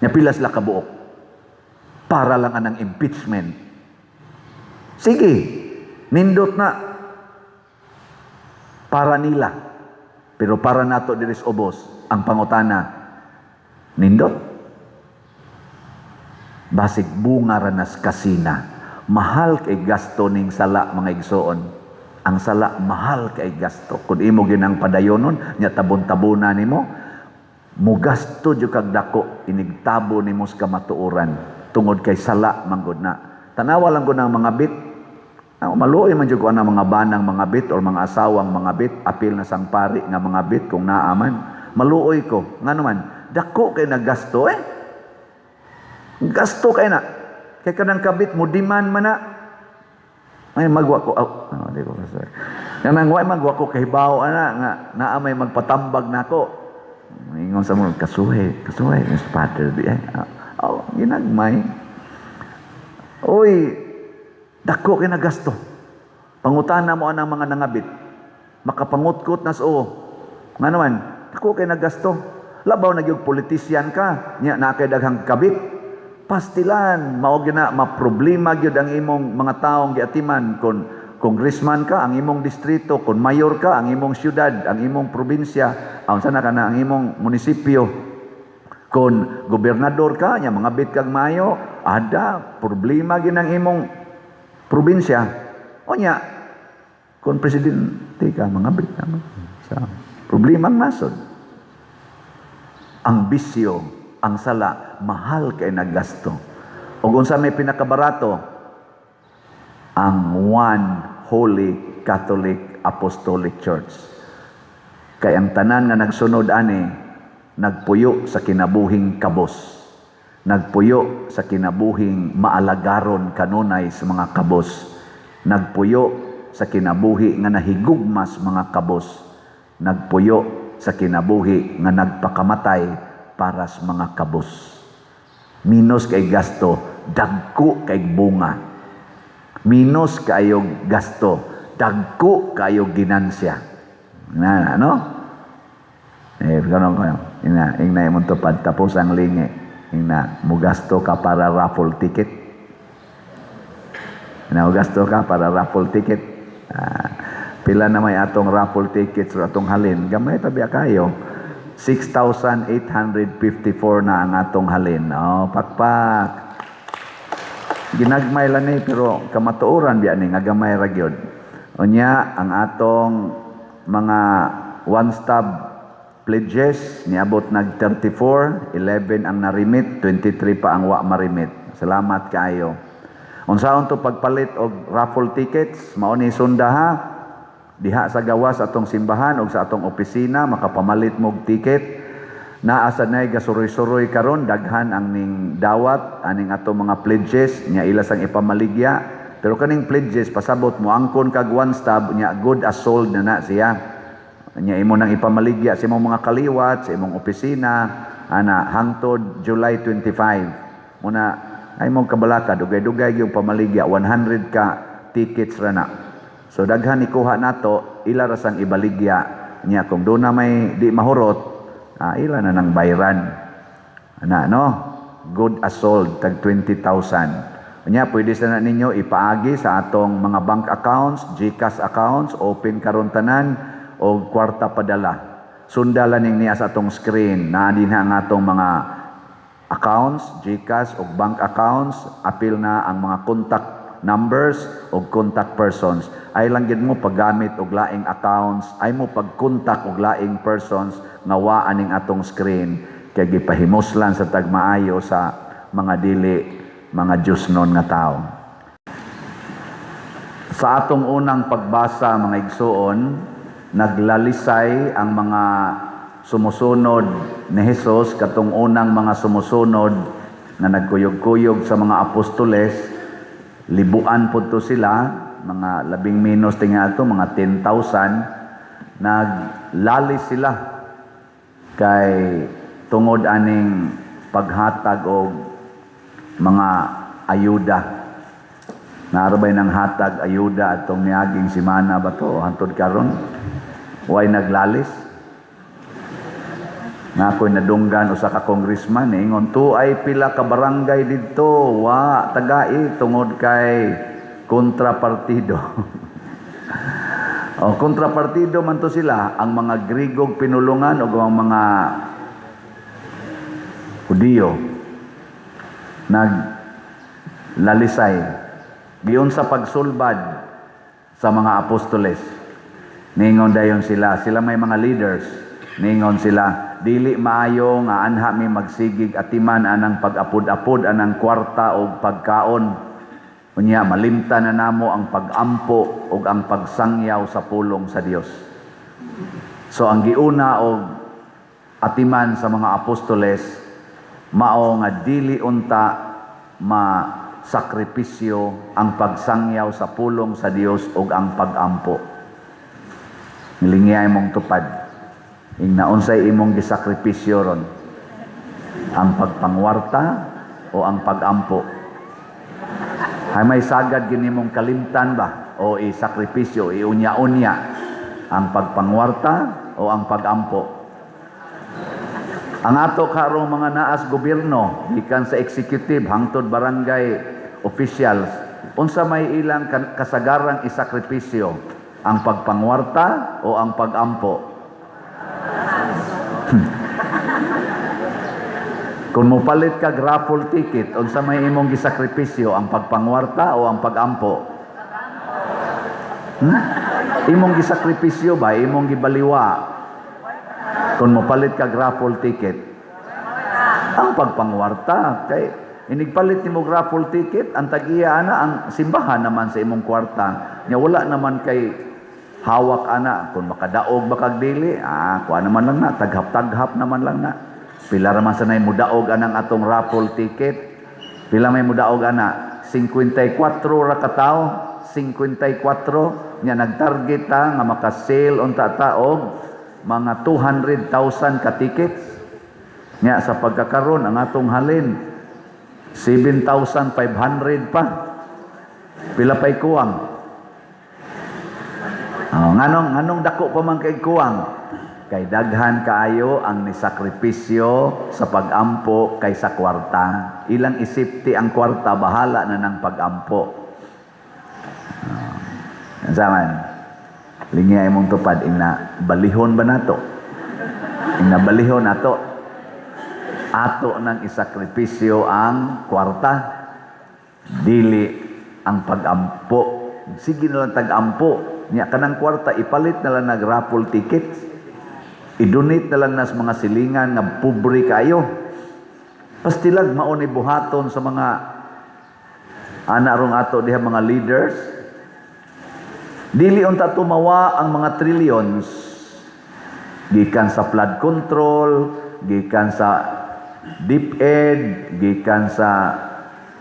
Nya pilas la kabuok. Para lang anang impeachment. Sige, nindot na. Para nila. Pero para nato diris ubos, ang pangutana, nindot. Basig bunga ranas kasina. Mahal kay gasto ning sala mga igsoon. Ang sala mahal kay gasto. Kung imo ginang padayonon, nya tabon-tabunan nimo, mugasto jud kag dako inigtabo nimo sa kamatuoran tungod kay sala manggod na. Tanawa lang gud ang mga bit. Maluoy man jud ko ana mga banang mga bit or mga asawang mga bit, apil na sang pari nga mga bit kung naaman. Maluoy ko. Ngano man, dako kay naggasto eh. Gasto kay na. Kay kanang kabit mo demand man na. Ay magwa ko di ko sorry. Kanang way magwa ko kay bawo ana nga naa may magpatambag nako. Ingon sa mo kasuhe Mr. Father di ginagmay. Oy, dako kay nagasto. Pangutana mo anang mga nangabit. Makapangutkot nas Nga naman, dako kay nagasto. Labaw na gyud politician ka, nya na kay daghang kabit. Pastilan, mao gina maproblema gyud ang imong mga taong giatiman kon congressman ka ang imong distrito, kon mayor ka ang imong syudad, ang imong probinsya, unsa na kana ang imong munisipyo. Kon gobernador ka nya mga bit kag mayo, ada problema gyud ang imong probinsya. Onya kon presidente ka mga bit naman sa problema nasod. Ang bisyo, ang sala, mahal kay naggasto. O unsa may pinakabarato? Ang One Holy Catholic Apostolic Church. Kay ang tanan nga nagsunod ani, nagpuyo sa kinabuhing kabos. Nagpuyo sa kinabuhing maalagaron kanunay sa mga kabos. Nagpuyo sa kinabuhi nga nahigugmas mga kabos. Nagpuyo sa kinabuhi nga nagpakamatay para sa mga kabos. Minus kay gasto, dagko kay bunga. Minus kayo gasto, dagko kayo ginansya. Na, ano? Ganun kayo. Ingna mo tupad, tapos ang lingi. Ingna, mugasto ka para raffle ticket. Mugasto ka para raffle ticket. Pila na may atong raffle tickets o atong halin. Gamay tabi kayo. 6,854 na ang atong halin. Pakpak. Ginagmay lang ni, pero kamatuoran biya ni, nga gamay ra gyud. Unya, ang atong mga one-stop pledges, niabot nag 34, 11 ang narimit, 23 pa ang wa marimit. Salamat kaayo. Unsaon to pagpalit og raffle tickets, mao ni sunda ha. Diha sa gawas atong simbahan o sa atong opisina makapamalit mog ticket. Naa sa nay gasuroy-suroy karon, daghan ang ning dawat aning atong mga pledges nya ila sang ipamaligya. Pero kaning pledges pasabot mo angkon kag one stop nya good as sold na siya. Nya imo nang ipamaligya sa imong mga kaliwat sa imong opisina ana hangtod July 25. Muna ay mong kabalaka dugay-dugay yung pamaligya 100 ka tickets ra na. So daghan ikuha nato, ila ra sang ibaligya niya kung doon na may di mahurot, ila na nang bayran. Ana no? Good as sold tag 20,000. Nya pwede sa na ninyo ipaagi sa atong mga bank accounts, GCash accounts, open karon tanan o kwarta padala. Sundalan ning niya sa atong screen na dinha ang atong mga accounts, GCash o bank accounts, apil na ang mga contact numbers o contact persons. Ay lang gid mo paggamit og laing accounts, ay mo pag-contact og laing persons nga wa aning atong screen kay gipahimuslan sa tagmaayo sa mga dili mga Diosnon nga tao. Sa atong unang pagbasa mga igsoon, naglalisay ang mga sumusunod ni Hesus katong unang mga sumusunod nga nagkuyog-kuyog sa mga apostoles. Libuan po to sila, mga labing minus tinga ito, mga 10,000. Naglali sila kay tungod aning paghatag o mga ayuda. Narabay ng hatag ayuda atong niaging simana ba to hantod karon? Way naglalis? Nga ako'y nadunggan usa ka congressman ingon to ay pila ka barangay didto wa tagai tungod kay kontrapartido. O kontrapartido man to sila ang mga Grigog pinulungan o ang mga Hudiyo naglalisay giyon sa pagsulbad sa mga apostoles. Ningon dayon sila may mga leaders. Ningon sila, dili maayo nga anha mi magsigig atiman anang pag-apod-apod anang kwarta o pagkaon. Unya malimtan na namo ang pag-ampo o ang pagsangyaw sa pulong sa Dios. So ang giuna og atiman sa mga apostoles mao nga dili unta sakripisyo ang pagsangyaw sa pulong sa Dios ug ang pag-ampo. Nilingya imong tupad. Ing naunsay imong gisakripisyo ron? Ang pagpangwarta o ang pag-ampo? Hay may sagad ginimong kalimtan ba? O isakripisyo, iunya-unya? Ang pagpangwarta o ang pag-ampo? Ang ato karong mga naas gobyerno, gikan sa executive hangtod barangay officials, unsa may ilang kasagarang isakripisyo? Ang pagpangwarta o ang pag-ampo? Kung mopalit ka raffle ticket, unsa may imong gisakripisyo, ang pagpangwarta o ang pag-ampo? Imong gisakripisyo ba, imong gibaliwa? Kung mopalit ka raffle ticket, ang pagpangwarta kay inigpalit nimo raffle ticket, ang tag-iya ana ang simbahan naman sa imong kwarta. Nya wala naman kay hawak ana kung makadaog ba kag dili, kuha naman lang na, taghap-taghap naman lang na. Pila raman sanay mudaog anang atong raffle ticket. Pila may mudaog ana? 54 ra ka tawo, 54 nya nagtarget ta nga maka-sale unta ta og mga 200,000 ka tickets. Nya sa pagkakaron ang atong halin 7,500 pa. Pila pay kuwang? Nganong dako pa man kay kuwang? Kay daghan kaayo ang nisakripisyo sa pag-ampo kaysa kwarta. Ilang isipti ang kwarta, bahala na ng pag-ampo. Zaman, linya imong tupad, ina balihon ba nato? Ina balihon nato. Ato ng isakripisyo ang kwarta, dili ang pag-ampo. Sige na lang tag-ampo. Nya kanang kwarta, ipalit na lang nag-raffle tickets. I-donate na lang nas mga silingan nga pobre kayo. Pastilag mao ni buhaton sa mga ana rong ato diha mga leaders. Dili unta tumawa ang mga trillions gikan sa flood control, gikan sa DepEd, gikan sa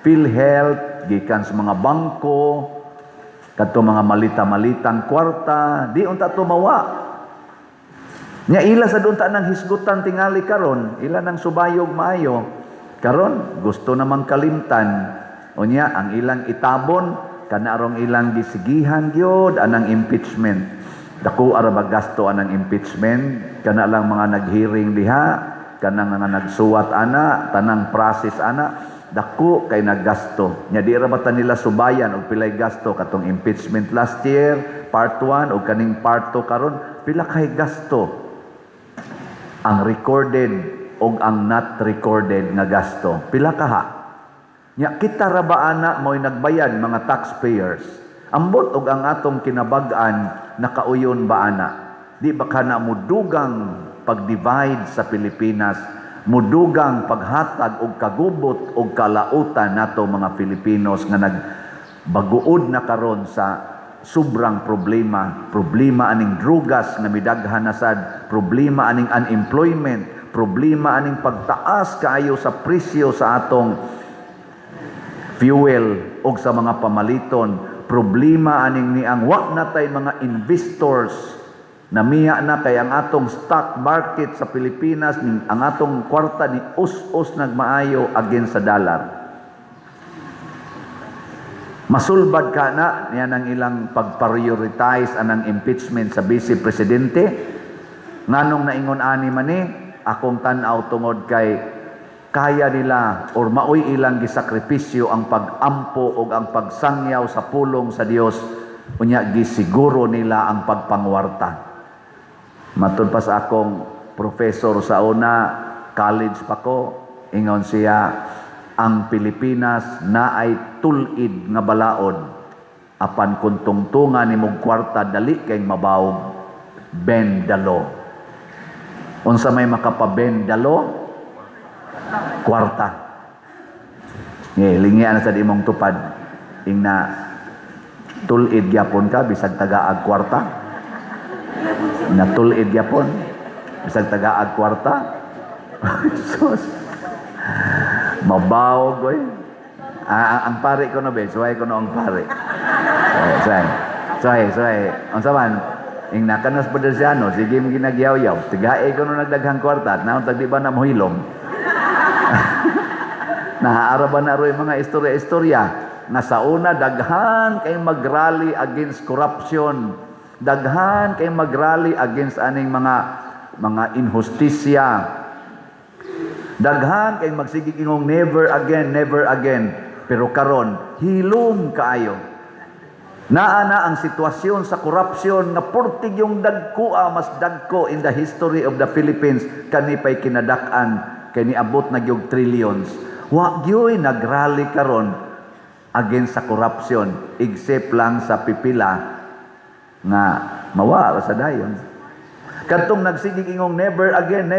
PhilHealth, gikan sa mga bangko, kadto mga malita-malitang kwarta, di unta tumawa. Nya ila sa dunta ng hisgutan tingali karon, ila nang subayog maayo. Karon gusto namang kalimtan. Unya ang ilang itabon kanarong ilang gisigihan gyud anang impeachment. Dako ara ba gasto anang impeachment? Kana lang mga naghearing diha, kanang mga nagsuwat ana, tanang process ana, dako kay naggasto. Nya di ra ba ta nila subayan og pilay gasto katong impeachment last year, part 1 og kaning part 2 karon, pila kay gasto? Ang recorded o ang not recorded nga gasto. Pila kaha? Nya kita ra ba ana mo'y nagbayad mga taxpayers? Ambot og ang atong kinabag-an nakauyon ba ana? Di ba kana mudugang pag-divide sa Pilipinas, mudugang paghatag og kagubot og kalautan nato mga Filipinos nga nagbaguod na karon sa sobrang problema aning drugas nga midaghan na sad, problema aning unemployment, problema aning pagtaas kaayo sa presyo sa atong fuel og sa mga pamaliton, problema aning ni ang wa natay mga investors na miya na kay ang atong stock market sa Pilipinas, ang atong kwarta ni us-us nagmaayo against sa dollar. Masulbad ka na niya ng ilang pag-prioritize anang impeachment sa Vice Presidente. Nganong naingon ani man akong tan-aw tungod kay kaya nila or maoy ilang gisakripisyo ang pag-ampo o ang pagsangyaw sa pulong sa Dios, unya gisiguro nila ang pagpangwarta. Matud pa sa akong professor sa una, college pa ko, ingon siya, ang Pilipinas na ay tulid nga balaod, apan kung tungtungan ni mong kwarta dali kay mabawog, bend the law. Unsa may makapabend the law? Kwarta. Lingian sa di mong tupad, ingna tulid gyapon ka bisag tagaag kwarta. Na tulid gyapon bisag tagaag kwarta. Sus. Mabawog oy. Ang pare ko na be, suway ko na ang pare. Suway. Unsa man? Ing nakanas Padersiano, sige mo ginagyaw-yaw. Tigae ko nung nagdaghang kwarta, naon tagdi ba na mohilom? Nahaaraban na ro yung mga istorya-istorya na sa una daghan kay magrally against corruption. Daghan kay magrally against aning mga inhustisya. Daghan kay magsigig ingong never again. Pero karon hilom kaayo. Naa ang sitwasyon sa korupsyon nga portig yung mas dagko in the history of the Philippines kanipay kinadak-an kay niabot na gyud trillions. Wa gyoy nagrally karon against sa korupsyon except lang sa pipila nga mawala sa dayon. Kadtong nagsigig ingong never again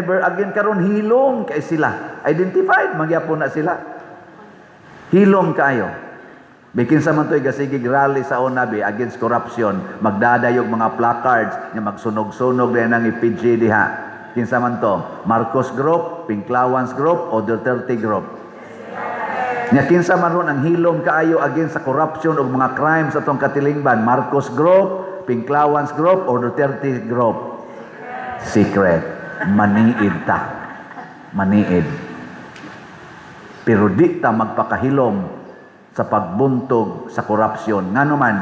karon hilom kay sila. Identified magyapon na sila. Hilom kayo. Bikin sa man to'y gasigig rally sa unabi against corruption, magdadayog mga placards nga magsunog-sunog din ang IPG diha. Kinsa man to? Marcos Group, Pinklawans Group, o Duterte Group. Nya kinsa man ron ang hilom kaayo against sa corruption o mga crimes atong katilingban, Marcos Group, Pinklawans Group, o Duterte Group? Secret. Maniid ta. Maniid. Pero di ta magpakahilom sa pagbuntog sa korupsyon. Nga naman,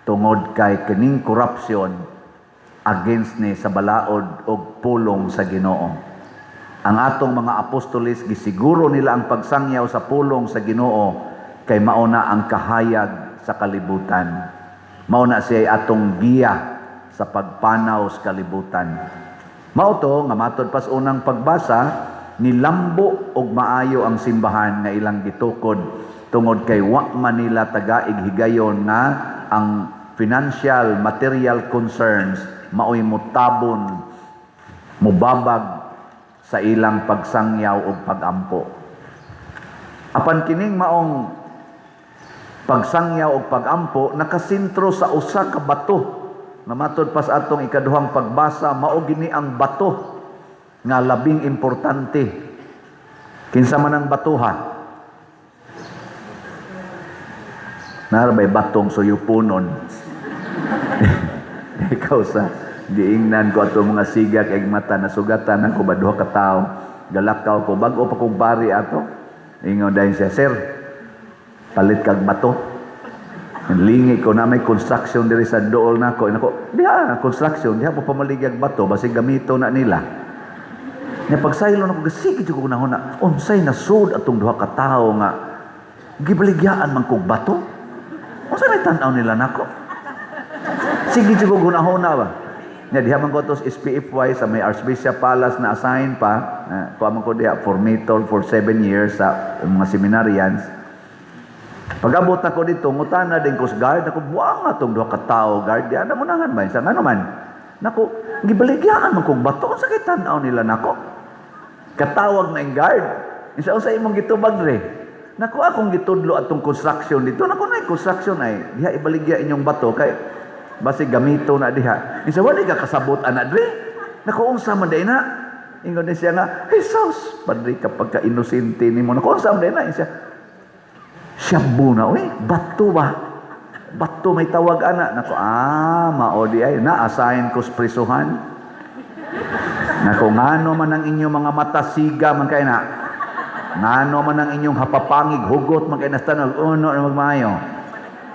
tungod kay kining korupsyon against ni sa balaod o pulong sa Ginoo. Ang atong mga apostolis, gisiguro nila ang pagsangyaw sa pulong sa Ginoo kay mauna ang kahayag sa kalibutan. Mauna siya atong giya sa pagpanaw sa kalibutan. Mao to nga matod pas unang pagbasa, nilambo og maayo ang simbahan nga ilang gitukod tungod kay wa man nila tagaig higayon nga ang financial material concerns maoy mutabon mubabag sa ilang pagsangyaw ug pagampo. Apan kining maong pagsangyaw ug pagampo nakasentro sa usa ka bato. Namatod pas atong ikaduhang pagbasa, mao gini ang bato nga labing importante. Kinsa man ang batuha? Narabay batong suyupunon. Ikaw sa giingnan ko ato mga sigak eg mata na sugatan ako ba duha ka tawo. Galakaw ko bag-o pa kong bari ato. Ingon dayon siya, "Sir, palit kag bato." Lingi ko na may construction diri sa dool nako. Nako, diha construction, diha po pamaligyag bato basi gamito na nila. Nya pagsaylo nako sige jud ko nahuna. Unsay nasud atong duha ka tawo nga gibaligyan man kog bato? Unsa may tan-aw nila nako? Sige jud ko gunahon ba. Nya diha man ko tos SPFY sa may Archbishop Palace na assign pa. Kuha man ko diha formator for 7 years sa mga seminarians. Pag-abot ako dito, ngutana din ko sa guard, ako buwang atong duha ka tawo guard. Di ana mo nangan ba? Sa ngano man? Nako, gibaligyan man kog bato sa kay tan-aw nila nako. Katawag na yung guard. Isa sa imong gitubag re. Nako akong gitudlo atong construction dito. Nako na construction ay diha ibaligya inyong bato kay basi gamito na diha. Isa wala ka kasabot ana dre. Nako unsa man day na? Ingon ni siya nga, Jesus, padri kapag ka-inosente nimo. Nako unsa man day na? Siya, shabu na, uy, bato ba? Bato may tawag ana. Nako, mao di ay na-assign ko sa prisuhan. Nako, ngano man ang inyong mga mata siga man kay na. Ngano man ang inyong hapapangig hugot man kay na tanog uno na magmayo.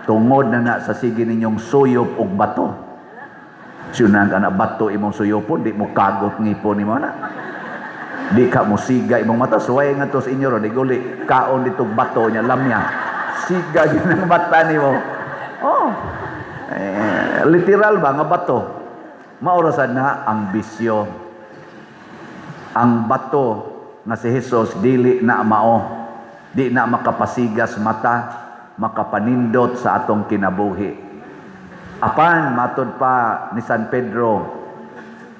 Tungod na sa sige ninyong suyop og bato. Siunang ka na bato imong suyopon, di mo kagot ngipon nimo na. Di ka mo siga imong mata, suway nga to sa inyo ro, di guli, kaon ditong bato niya, lamya. Siga yun ang mata ni mo. Oh, literal ba nga bato? Maurasan na ang bisyo. Ang bato nga si Jesus, dili na mao. Di na makapasigas mata, makapanindot sa atong kinabuhi. Apan, matod pa ni San Pedro,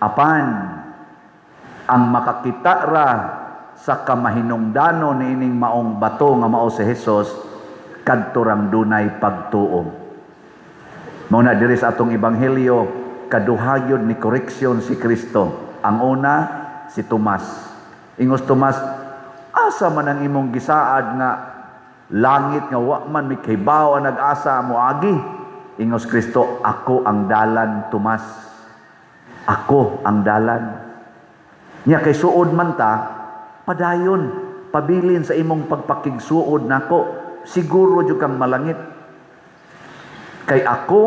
apan, ang makakita ra sa kamahinungdano ni ining maong bato nga mao si Jesus, kadto rang dunay pagtuo. Mao na diri sa atong ebanghelyo, kaduhayod ni koreksyon si Kristo. Ang una, si Tomas. Ingos Tomas, asa man ang imong gisaad nga langit nga wa man mi kahibaw ang nag-asa mo agi. Ingos Kristo, ako ang dalan, Tomas. Ako ang dalan. Nya kay suod man ta, padayon, pabilin sa imong pagpakigsuod nako, siguro jud kang malangit. Kay ako,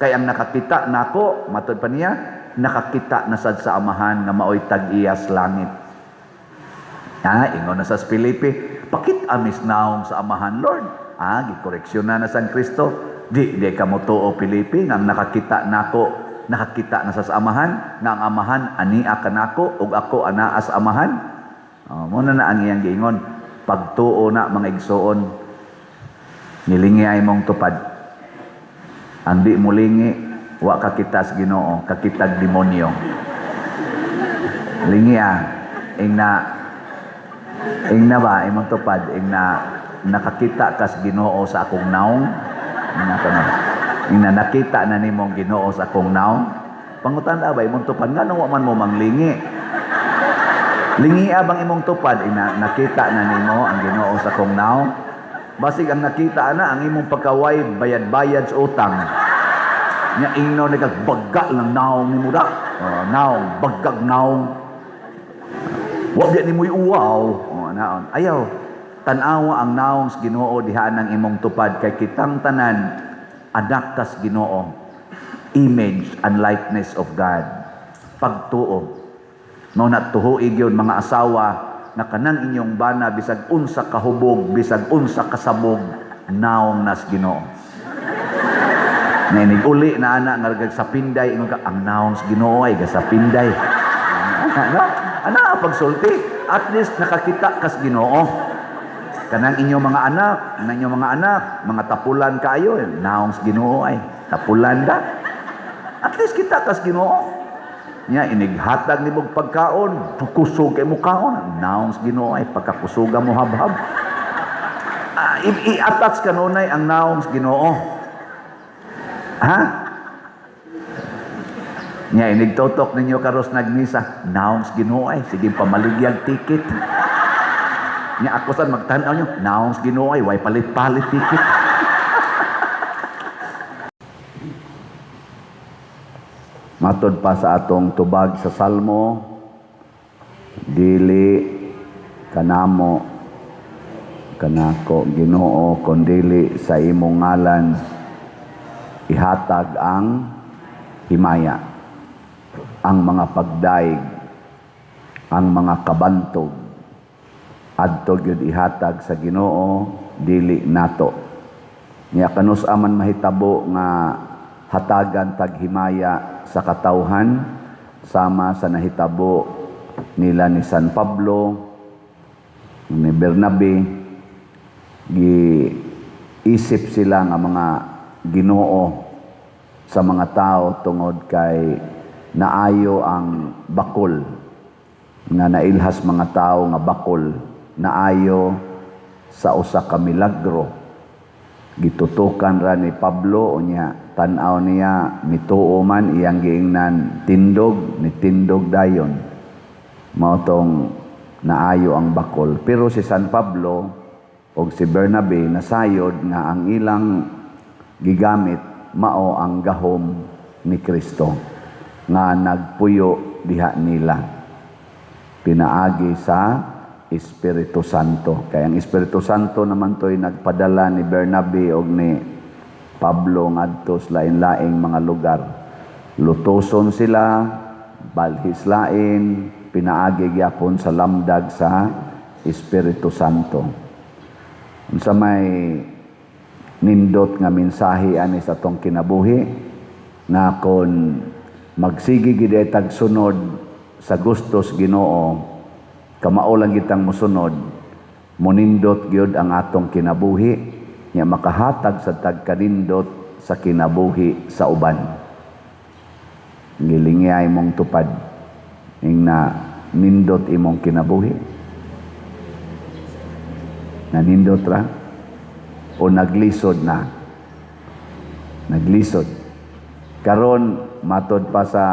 kay ang nakakita nako, matod pa niya, nakakita na sad sa amahan nga maoy tag-iyas langit. Ingon na sa Filipi, pakit amis naong sa amahan, Lord. Gikoreksyon na San Kristo. Di ka mo tuo, Filipi, nga nakakita nako, nakakita na sa amahan, nga ang amahan ania kanako ug ako anaa sa amahan. Muna na ang iyang giingon, pagtuo na mga igsoon, nilingi ay mong tupad. Ang di mulingi, wa kakita sa Ginoo, kakitag demonyo. Lingi ing na ba imong tupad, ing na nakakita ka sa Ginoo sa akong naong, ing na nakita na nimong Ginoo sa akong naong. Pangutan ba imong tupad, nganong wa man mo manglingi? Lingi abang imong tupad, ing na nakita na nimo ang Ginoo sa akong naong. Basig ang nakita na ang imong pagkaway bayad-bayad sa utang. Nya ingno nagbaga lang naong nimo da. Naong bagag naong. Wa di nimo uwaw. Naon. Ayaw tan-awa ang naong sa Ginoo diha nang imong tupad kay kitang tanan anak kas Ginoo. Image and likeness of God. Pagtuo. No natuhoig yun mga asawa na kanang inyong bana bisag unsa kahubog, bisag unsa kasabog, naong nas Ginoo. Nainig uli na anak nga sa pinday, ingon ka, ang naong sa Ginoo ay sa pinday. Ana pagsulti, at least nakakita kas Ginoo. Kanang inyong mga anak, mga tapulan kayo, naong sa Ginoo ay tapulan ka. At least kita kas Ginoo. Nya inighatag ni mong pagkaon, kusog kay mo kaon, naong sa Ginoo ay pagkakusuga mo habhab. I-attach kanunay ang naong sa Ginoo. Nya inigtotok ninyo karos nagmisa, naong sa Ginoo ay sige pamaligyag ticket. Nya ako sad magtan-aw nyo, naong sa Ginoo ay way palit-palit ticket. Matod pa sa atong tubag sa Salmo, dili kanamo kanako Ginoo kundili sa imong ngalan ihatag ang himaya, ang mga pagdaig, ang mga kabantog, adto gyud ihatag sa Ginoo, dili nato. Nya kanus aman mahitabo nga hatagan taghimaya sa katawhan sama sa nahitabo nila ni San Pablo, ni Bernabe, giisip sila nga mga Ginoo sa mga tao tungod kay naayo ang bakol nga nailhas mga tao nga bakol naayo sa usa ka milagro. Gitutukan ra ni Pablo unya tan-aw niya mituo man iyang giingnan tindog ni tindog dayon mao tong naayo ang bakol. Pero si San Pablo o si Bernabe nasayod nga ang ilang gigamit mao ang gahom ni Kristo nga nagpuyo diha nila pinaagi sa Espiritu Santo. Kaya ang Espiritu Santo naman to'y nagpadala ni Bernabe o ni Pablo ngadto sa lain-laing mga lugar. Lutuson sila, balhislain, pinaagi gyapon sa lamdag sa Espiritu Santo. Unsa may nindot nga mensahe ani sa tong kinabuhi nga kon magsigi gid tag sunod sa gustos Ginoo, kamao lang kitang mosunod, munindot gyud ang atong kinabuhi nya makahatag sa tagkanindot sa kinabuhi sa uban. Gilingay mong tupad ing na nindot imong kinabuhi. Nanindot ra o naglisod na. Naglisod. Karon matod pa sa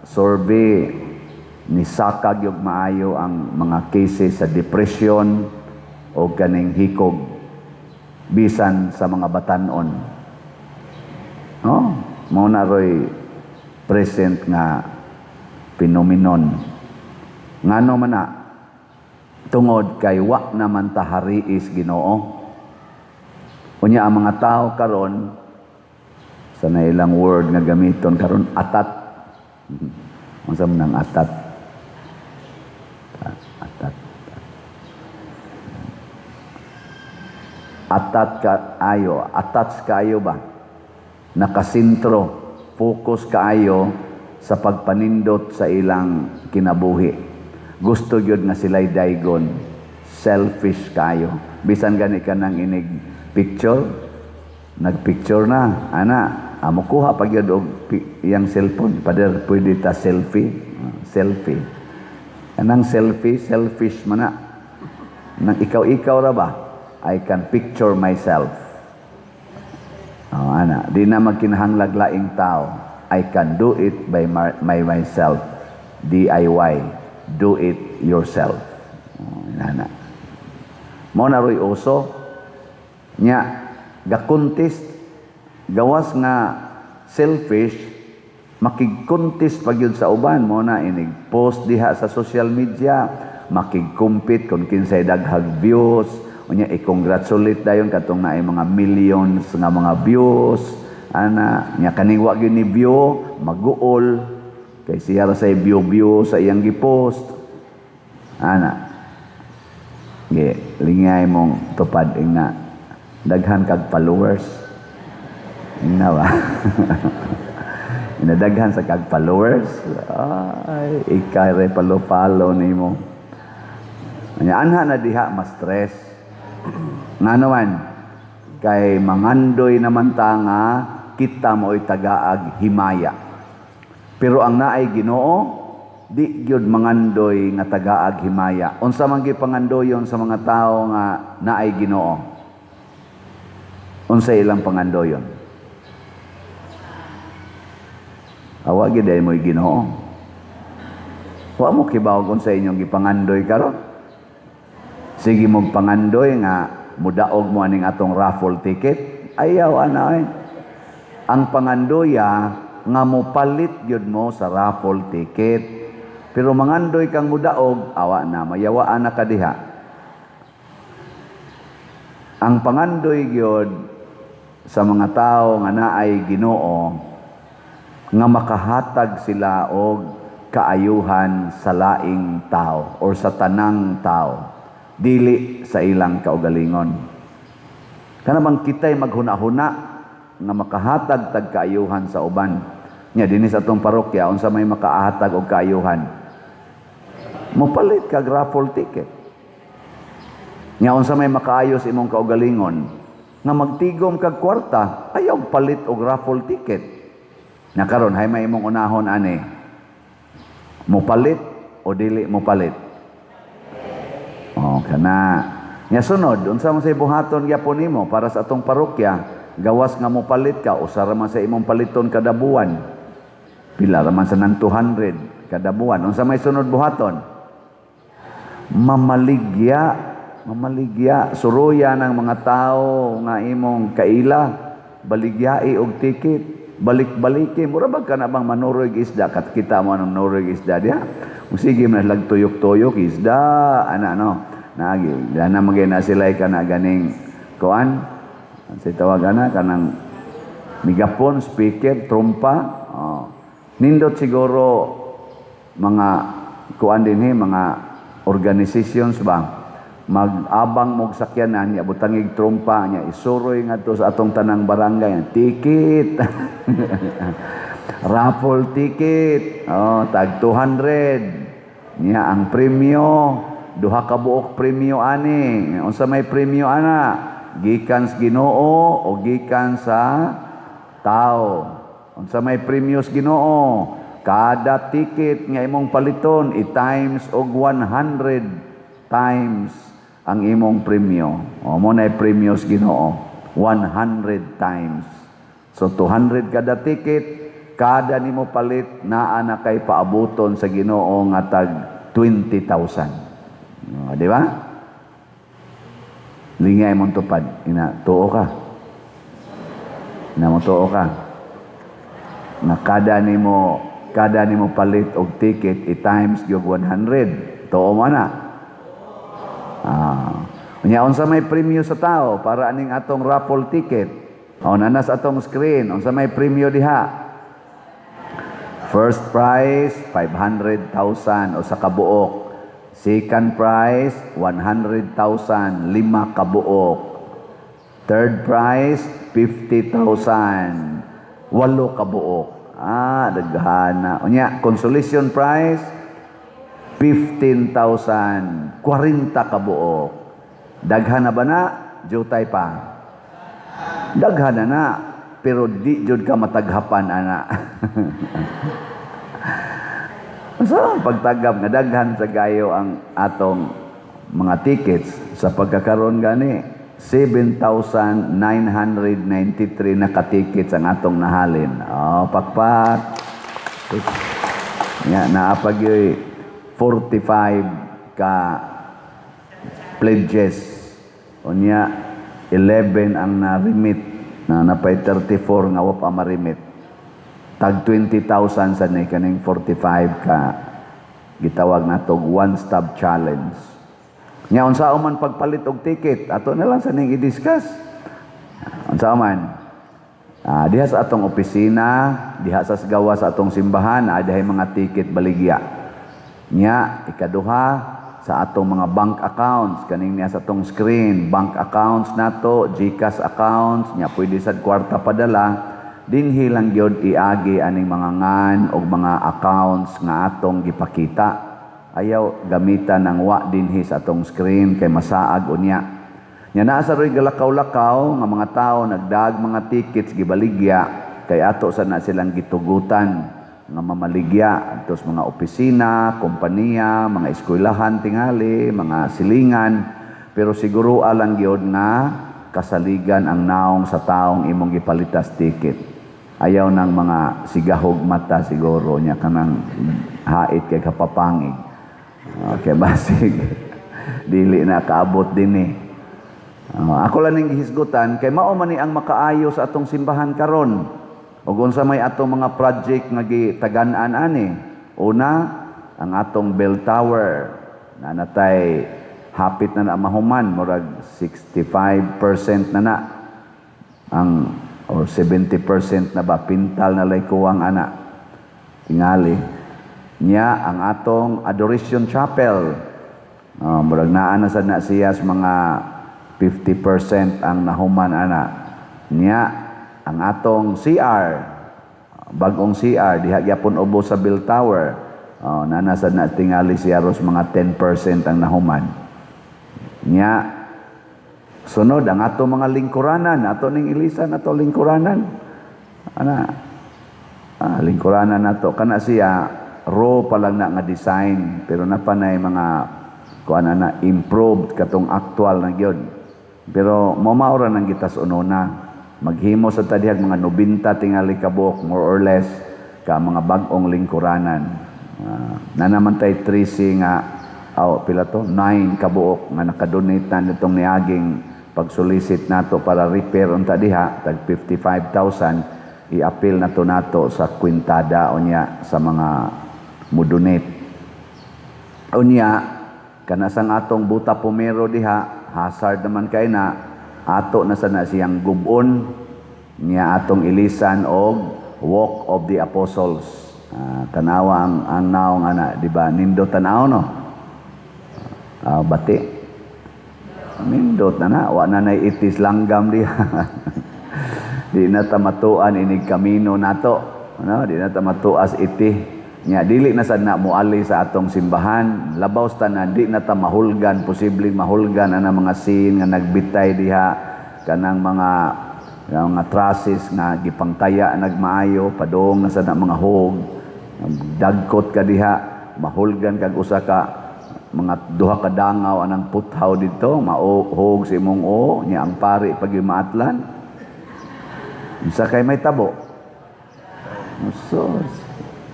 survey ni sakag yung maayo ang mga cases sa depression o kaning hikog bisan sa mga batanon. Oh, mao na roy present nga phenomenon. Ngano man na tungod kay wa naman tahariis Ginoo. Unya ang mga tao karon sa nailang word nga gamiton karon atat. Unsa man ang atat? Atat. Atat kaayo, attach kaayo ba? Nakasintro, focus kaayo sa pagpanindot sa ilang kinabuhi. Gusto gyud nga sila'y daygon, selfish kayo. Bisan gani ka nang inig picture, nagpicture na, ana, amo kuha pag yun og iyang cellphone, pader pwede ta selfie, selfie. Anang selfie, selfish man na. Nang ikaw-ikaw ra ba? I can picture myself. Oh, ana, di na magkinahanglag laing tao. I can do it by myself. DIY. Do it yourself. Oh, ana. Mo na roy uso nya ga-contest gawas nga selfish makig-contest pag yun sa uban mo na inig post diha sa social media makig-compete kung kinsay daghag views unya i-congratulate dayon katong naay mga millions nga mga views ana nya kaning wa gyud ni view maguol kay siya ra say view sa iyang gipost ana lingay mong tupad nga daghan kag followers. Ina ba? Inadaghan sa kag followers. Ay, ikay follow nimo. Anya anha na diha mas stress. Ngano man kay mangandoy naman ta nga kita mo'y tagaag himaya. Pero ang naay Ginoo di gyud mangandoy nga tagaag himaya. Unsa man gyud pangandoyon sa mga tao nga naay Ginoo? Unsa ilang pangandoyon? Awa gyud ay mo'y Ginoo. Wa mo kibawog unsa inyong gipangandoy karon. Sige mo pangandoy nga mudaog mo aning atong raffle ticket. Ayaw ana. Ang pangandoya nga mopalit gyud mo sa raffle ticket. Pero mangandoy kang mudaog, awa na mayawaan na ka diha. Ang pangandoy gyud sa mga tao nga naay Ginoo nga makahatag sila og kaayuhan sa laing tao or sa tanang tao dili sa ilang kaugalingon. Kanabang kitay maghuna-huna nga makahatag tag kaayuhan sa uban. Nya dinhi sa atong parokya unsa may makahatag og kaayuhan? Mopalit kag raffle ticket. Nya unsa may makaayos imong kaugalingon? Nga magtigom kag kwarta, ayaw palit og raffle ticket. Na karon hay may imong unahon ani. Mopalit o dili mopalit? Oh, kana. Nya sunod, unsa man say buhaton gyapon nimo para sa atong parokya, gawas nga mopalit ka usa ra man sa imong paliton kada buwan. Pila ra man sa nang 200 kada buwan. Unsa may sunod buhaton? Mamaligya, suruya ng mga tao nga imong kaila, baligyai og ticket, balik-baliki, mura bag ka na bang manuroy isda, kat kita mo anong nuroy isda diya, sige man lag tuyok-tuyok isda, ana no, nagi, na magay na sila ka na ganing, kuan, sa tawag ana, kanang megapon, speaker, trompa, nindot siguro mga kuan dinhi mga organizations ba mag-abang mog sakyanan nya butangig trompa nya isuroy ngadto sa atong tanang barangay ticket raffle ticket tag 200 nya ang premyo duha ka buok premyo ani unsa may premyo ana gikan sa Ginoo o gikan sa tao unsa may premyo sa Ginoo kada ticket nga imong paliton i-times og 100 times ang imong premyo. O mo na premyo sa Ginoo 100 times. So 200 kada ticket, kada nimo palit naa na kay paabuton sa Ginoo nga tag 20,000. Di ba? Lingay mong tupad. Tuo ka. Tuo ka. Na kada nimo palit og ticket i-times gyud 100. Tuo mo na. Unya unsa may premyo sa tao para aning atong raffle ticket. Nanas atong screen. Unsa may premyo diha? First prize 500,000 o sa kabuok. Second prize 100,000 5 kabuok. Third prize 50,000 8 kabuok. Daghana. Unya consolation prize 15,000 40 kabuok. Daghan na ba na? Jutay pa. Daghan na pero di jud ka mataghapan ana. So pagtagap nga daghan sa gayo ang atong mga tickets sa pagkakaroon gani 7,993 na ka-tickets ang atong nahalin. Pakpak. Naapag 45 ka pledges. Unya 11 ang na-remit na napay 34 nga wa pa ma-remit. Tag 20,000 sa ni kaning 45 ka gitawag nato one-stop challenge. Nya unsa man pagpalit og ticket ato na lang sa ning i-discuss. Unsa man diha sa atong opisina, diha sa gawa sa atong simbahan, diha mga ticket baligya. Nya ikaduha sa atong mga bank accounts kaning niya sa atong screen, bank accounts nato, GCash accounts, nya pwede sad kwarta padala dinhi lang gyud iagi aning mga ngan og mga accounts nga atong gipakita. Ayaw gamitan ng wa dinhi sa atong screen kay masaag unya. Nya naa sa roy galakaw-lakaw nga mga tawo nagdag mga tickets gibaligya kay ato sa na silang gitugutan nga mamaligya atos mga opisina, kompanya, mga eskwelahan tingali, mga silingan, pero siguro alang gyud nga kasaligan ang naong sa taong imong gipalitas ticket. Ayaw ng mga sigahog mata siguro nya kanang hait kay kapapangig. Okay, basig dili na kaabot dinhi. Ako lang ning gihisgutan kay mao man ni ang makaayo sa atong simbahan karon. Ug unsa may atong mga project nga gitagan-an ani. Una, ang atong bell tower na natay hapit na mahuman murag 65% na ang or 70% na ba pintal na lay kuwang ana. Tingali niya ang atong adoration chapel. Murag naa na sad na siya mga 50% ang nahuman ana. Niya ang atong CR, bagong CR, diha gyapon ubos sa bell tower. Nanasad na tingali siya ros mga 10% ang nahuman. Nya, sunod ang atong mga lingkuranan, ato ning ilisan, ato lingkuranan. Lingkuranan nato. Kana siya, raw pa lang na nga design, pero napanay mga improved katong actual na gyud. Pero mamaura nang gitas ununa. Maghimo sa tadihag mga 90 tingali kabok more or less ka mga bag-ong lingkuranan. Na naman tay 3C nga pila to 9 kabuok nga nakadonate na nitong niaging pagsolicit nato para repair unta diha tag 55,000 i-appeal nato sa kwintada unya sa mga mudonate. Unya kana sang atong buta pumero diha hazard naman kay na ato na sana siyang gubon niya atong ilisan og Walk of the Apostles. Tanawa ang naong ana, di ba? Nindot tanaw, no? Bati. Nindot na, wa na itis langgam diha. Di na tamatuan inig kamino nato, no? Di na tamatuas iti. Nya dili na sad na muali sa atong simbahan, labaw ta na di na ta mahulgan, posibleng mahulgan ana mga sin nga nagbitay diha kanang mga trusses nga gipangtaya nagmaayo padong na sad na mga hog. Dagkot ka diha, mahulgan kag usa ka mga duha ka dangaw anang puthaw dito, mauhog si imong nya ang pari pag maatlan. Isa kay may tabo. So,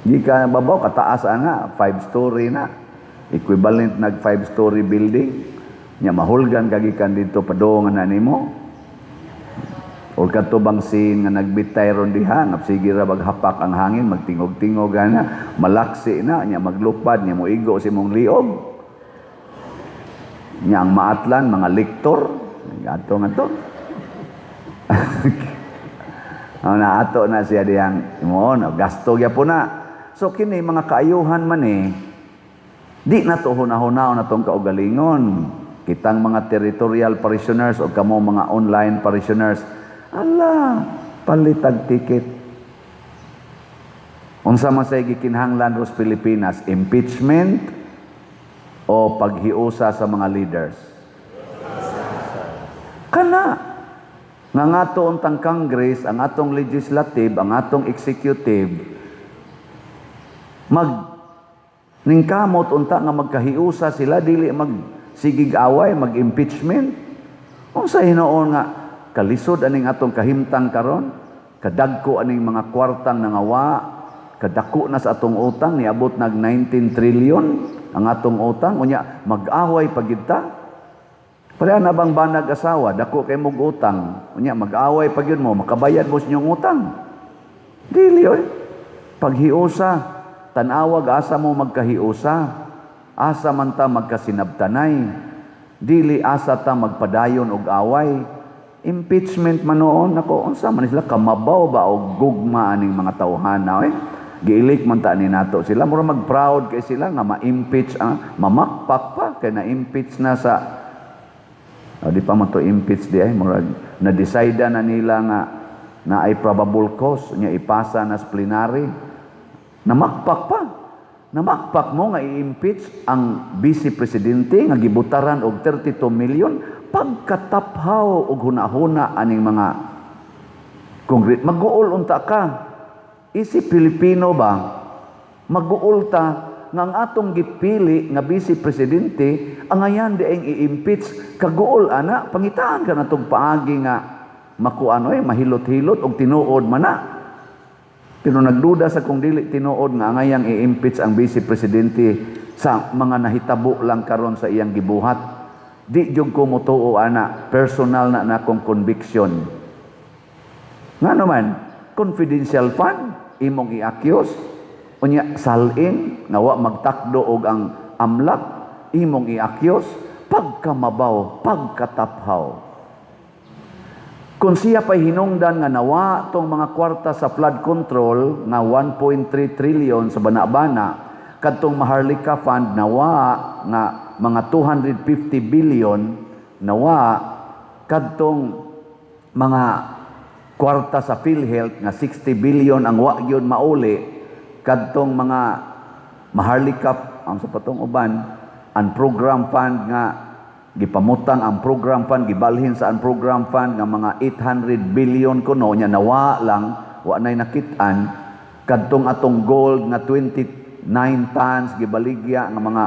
di ka babaw kataas ana, 5-story na. Equivalent nag 5-story building. Nya mahulgan kagikan dito padong na nimo. O katubang sin nga nagbitay ron diha, nga sige ra maghapak ang hangin, magtingog-tingog na, malaksi na, nya maglupad, nya moigo si mong liog. Nya ang maatlan, mga liktor, ato nga to. Ato na siya diyang, gasto gya po na. So kini mga kaayuhan man di na to hunahuna na tong kaugalingon. Kitang mga territorial parishioners o kamo mga online parishioners, ala, palitag ticket. Unsa man say gikinahanglan ros Pilipinas, impeachment o paghiusa sa mga leaders? Kana nga ngato untang Congress, ang atong legislative, ang atong executive ningkamot unta nga magkahiusa sila, dili magsigig away, mag-impeachment. Unsa hinuon nga kalisod aning atong kahimtang karon, kadagko aning mga kwartang nangawa, kadako na sa atong utang, niabot nag 19 trillion ang atong utang, unya mag-away pagid ta. Pareha na bang banag asawa, dako kay mog utang, unya mag-away pagid mo, makabayad mo sa inyong utang. Dili oy. Paghiusa, tanawag asa mo magkahiusa, asa man ta magkasinabtanay, dili asa ta magpadayon og away. Impeachment man noon, ako, unsa man sila, kamabaw ba o gugma aning mga tawhana, giilik man ta ni nato sila, mura mag-proud kay sila nga ma-impeach, mamakpak pa, kay na-impeach na sa, di pa man to impeach di mura, na-decide na nila nga, na ay probable cause, niya ipasa na sa plenary, namakpak pa, namakpak mo nga i-impeach ang vice presidente nga gibutaran og 32 million pagkataphaw og hunahuna aning mga kongres. Mag-uol unta ka, isip Pilipino ba, mag-uol ta nga ang atong gipili nga vice presidente ang ayan dieng i-impeach, kaguol ana, pangitaan ka na itong paagi nga makuano mahilot-hilot og tinuod man na. Pero nagduda sa kung dili tinuod nga ngayang i-impeach ang vice presidente sa mga nahitabo lang karon sa iyang gibuhat. Di jud ko motuo ana, personal na akong conviction. Nga naman, confidential fund imong i-accuse, unya salin nga wa magtakdo og ang amlak imong i-accuse, pagkamabaw, pagkataphaw. Kung siya pa'y hinungdan nga nawa tong mga kwarta sa flood control nga 1.3 trillion sa Bana-Bana, kadtong Maharlika Fund nawa nga mga 250 billion, nawa kadtong mga kwarta sa PhilHealth nga 60 billion ang wa gyud mauli, kadtong mga Maharlika, ang sa patong uban, ang program fund nga gipamutang ang program fund, gibalhin sa ang program fund nga mga 800 billion kuno nya nawa lang, wa nay nakit-an. Kadtong atong gold nga 29 tons gibaligya nga mga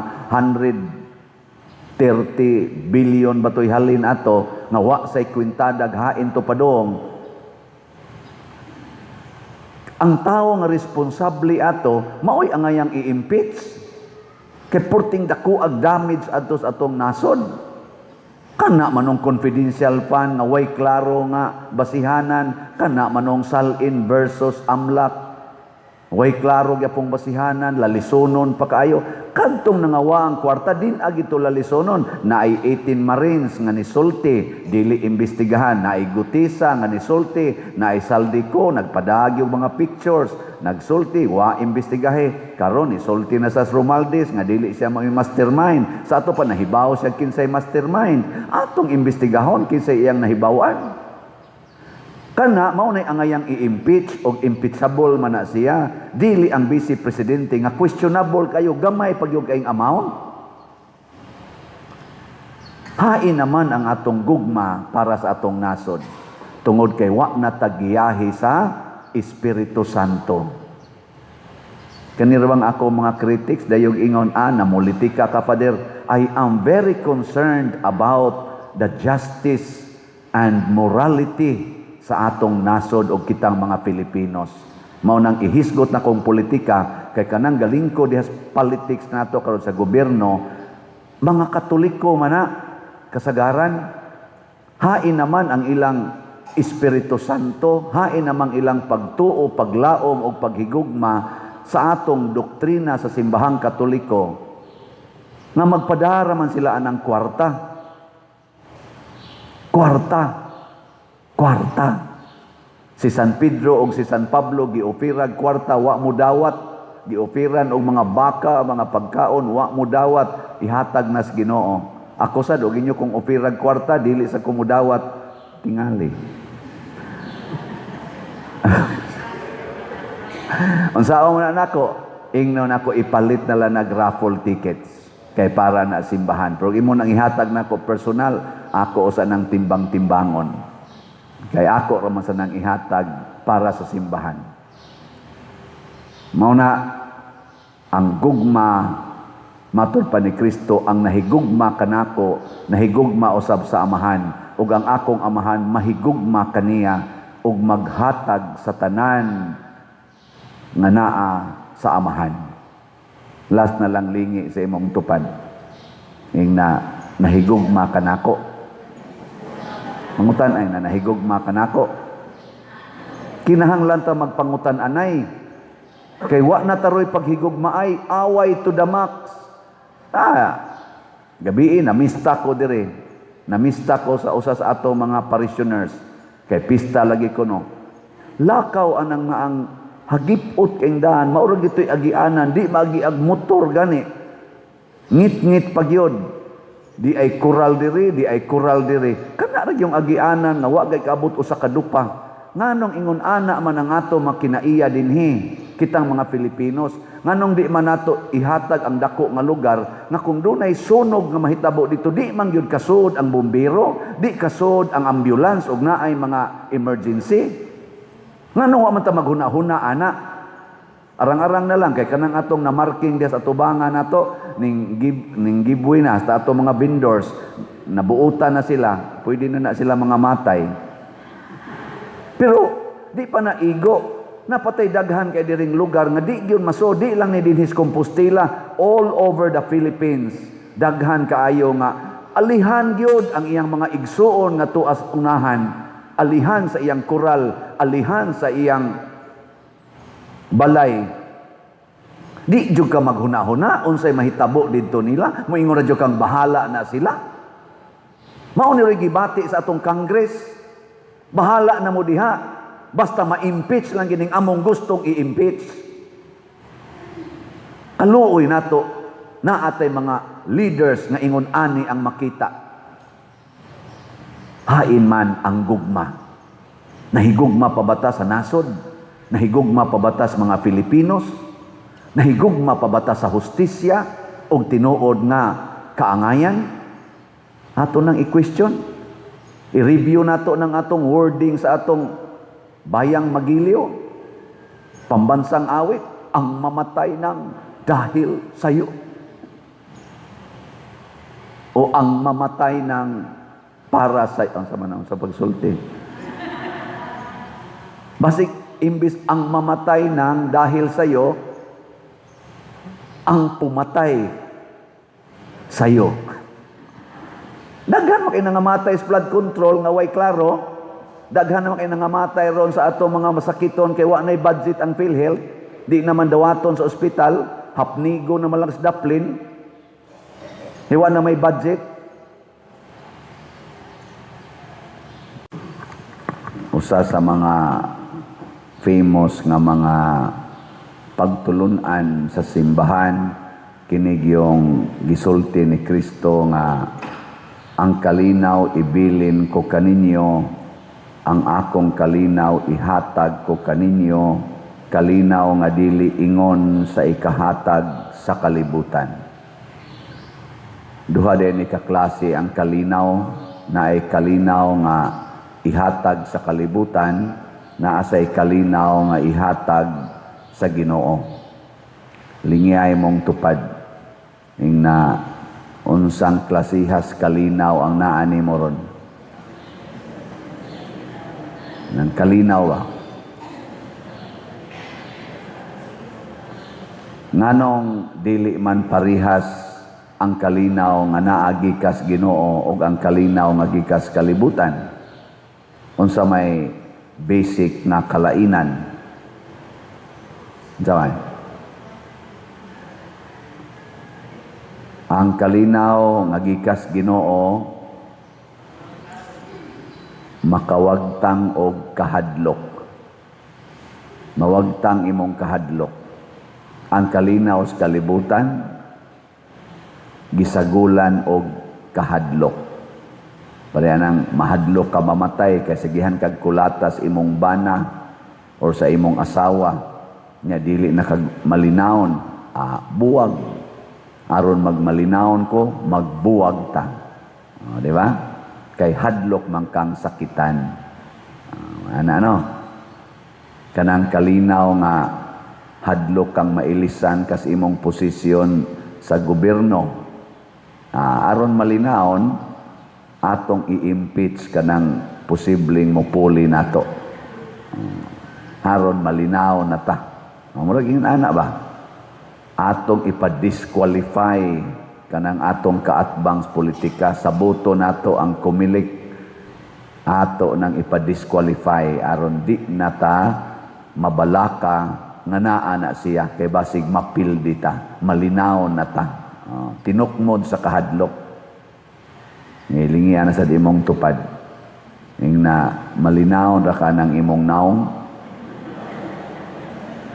130 billion batoy halin ato nga wa say kwintadag hain to padong. Ang tawo nga responsable ato maoy angayang i-impeach kay porting dako ag damage adto sa atong nasod. Kana manong confidential fund nga way klaro nga basihanan, kana manong salin versus amlak. Way klaro gyapong basihanan, lalisonon pa kaayo. Kadtong nangawa ang kwarta din agito lalisonon. Naay 18 Marines nga nisulti, dili imbestigahan. Naay Gutisa nga nisulti, naay Saldico, nagpadagi og mga pictures, nagsulti, wa imbestigahe. Karon isulti na sa Romualdez nga dili siya mga mastermind. Sa ato pa nahibaw siya kinsay mastermind. Atong imbestigahon kinsay iyang nahibawan. Kana mao nay angayang i-impeach o impeachable man na siya. Dili ang vice presidente nga questionable kayo, gamay pagyug kayong amount. Hain naman ang atong gugma para sa atong nasod. Tungod kay wa na tagiyahi sa Espiritu Santo. Kanirwang ako mga critics dayog ingon namulitika ka Father. I am very concerned about the justice and morality sa atong nasod o kitang mga Pilipinos. Mao nang ihisgot na kong politika kay kanang galingko dihas politics nato karon sa gobyerno, mga Katoliko man na kasagaran, hain naman ang ilang Espiritu Santo, hain naman ilang pagtuo, paglaom o paghigugma sa atong doktrina sa simbahang Katoliko nga magpadara man sila anang kwarta. Si San Pedro o si San Pablo giopirag kwarta, wa mo dawat. Giopiran og mga baka, mga pagkaon, wa mo dawat, ihatag nas Ginoo. Ako sad og inyo kung opirag kwarta dili sa kumudawat tingali. Unsaon na nako? Ingno nako ipalit na lang nag raffle tickets kay para na simbahan. Pero imo nang ihatag nako personal, ako usa nang timbang-timbangon. Kay ako raman sa nang ihatag para sa simbahan. Mao na ang gugma matud pa ni Kristo, ang nahigugma kanako, nahigugma usab sa amahan, ug ang akong amahan mahigugma kaniya ug maghatag sa tanan nga naa sa amahan. Last na lang lingi sa imong tupad. Ing nahigugma kanako. Mangutan ay nahigugma kanako. Kinahanglan ta magpangutan anay. Kay wa na taroy paghigugma ay away to the max. Gabi namista ko dire. Namista ko sa usa sa ato mga parishioners. Kay pista lagi ko no. Lakaw anang nga ang hagipot kay daan, maurag ito'y agianan, di magiag motor gani. Ngit-ngit pagyod. Di ay kural diri. Kana ra yung agianan nga wa gay kaabot usa ka dupa. Nganong ingon ana man ang ato makinaiya dinhi kitang mga Pilipinos. Nganong di man nato ihatag ang dako nga lugar nga kung dunay sunog nga mahitabo dito, di man gyud kasud ang bombero, di kasud ang ambulance ug naay mga emergency. Nganong wa man ta maghuna-huna ana? Arang-arang na lang kay kanang atong na marking des atubangan nato ning giveaway na sa ato mga vendors, nabuutan na sila, pwede na sila mga matay. Pero di pa naigo, napatay daghan kay diring lugar nga di gyud maso, di lang ni dinhis Compostela, all over the Philippines. Daghan kaayo nga alihan gyud ang iyang mga igsuon nga tuas unahan, alihan sa iyang kural, alihan sa iyang balay. Di jud ka maghuna-huna unsay mahitabo didto nila, moingon ra jud kang bahala na sila. Mao ni gibati sa atong Congress, bahala na mo diha, basta ma-impeach lang gining among gustong i-impeach. Kaluoy nato na atay mga leaders nga ingon ani ang makita. Hain man ang gugma. Nahigugma pa bata sa nasod? Nahigugma pa bata sa mga Filipinos? Nahigugma pa bata sa hustisya o tinuod nga kaangayan? Ato nang i-question. I-review nato ng atong wording sa atong bayang Magiliw. Pambansang awit, ang mamatay ng dahil sayo. O ang mamatay ng para sa ang sama na sa pagsulti. Basig imbis ang mamatay ng dahil sayo, ang pumatay sayo. Daghan man kay nangamatay sa flood control nga way klaro. Daghan man kay nangamatay ron sa ato mga masakiton kay wa nay budget ang PhilHealth. Di naman dawaton sa ospital, hapnigo na malang sa daplin. Hiwa na may budget. Usa sa mga famous nga mga pagtulunan sa simbahan, kinig yung gisulti ni Kristo nga ang kalinaw ibilin ko kaninyo, ang akong kalinaw ihatag ko kaninyo, kalinaw nga dili ingon sa ikahatag sa kalibutan. Duha din ikaklase ang kalinaw, na ay kalinaw nga ihatag sa kalibutan, na asay kalinaw nga ihatag sa Ginoo. Lingiyay mong tupad ing na unsang klasihas kalinaw ang naani mo ron. Nang kalinaw ba? Nganong dili man parihas ang kalinaw nga naagikas Ginoo o ang kalinaw nga gikas kalibutan? Unsa may basic na kalainan? Diyan. Ang kalinaw nga gikas Ginoo makawagtang og kahadlok. Mawagtang imong kahadlok. Ang kalinaw sa kalibutan gisagulan og kahadlok. Pareha nang mahadlok ka mamatay kay sigihan kag kulatas imong bana or sa imong asawa nya dili na kag malinawon, buwag. Aron magmalinawon ko, magbuwag ta. Di ba? Kay hadlok man kang sakitan. Kanang kalinaw nga hadlok kang mailisan kas imong posisyon sa gobyerno. Aron malinawon, atong i-impeach kanang posibleng mupuli nato. Aron malinaw na ta. Murag ingin ana ba? Atong ipa-disqualify kanang atong kaatbang politika, sa boto nato ang kumilik, ato nang ipa-disqualify aron di nata mabalaka nga naa na siya kay basig mapildi ta, malinaw na ta. Tinukmod sa kahadlok. Ngilingian na sa imong tupad. Ing na malinaw ra ka ng imong naong.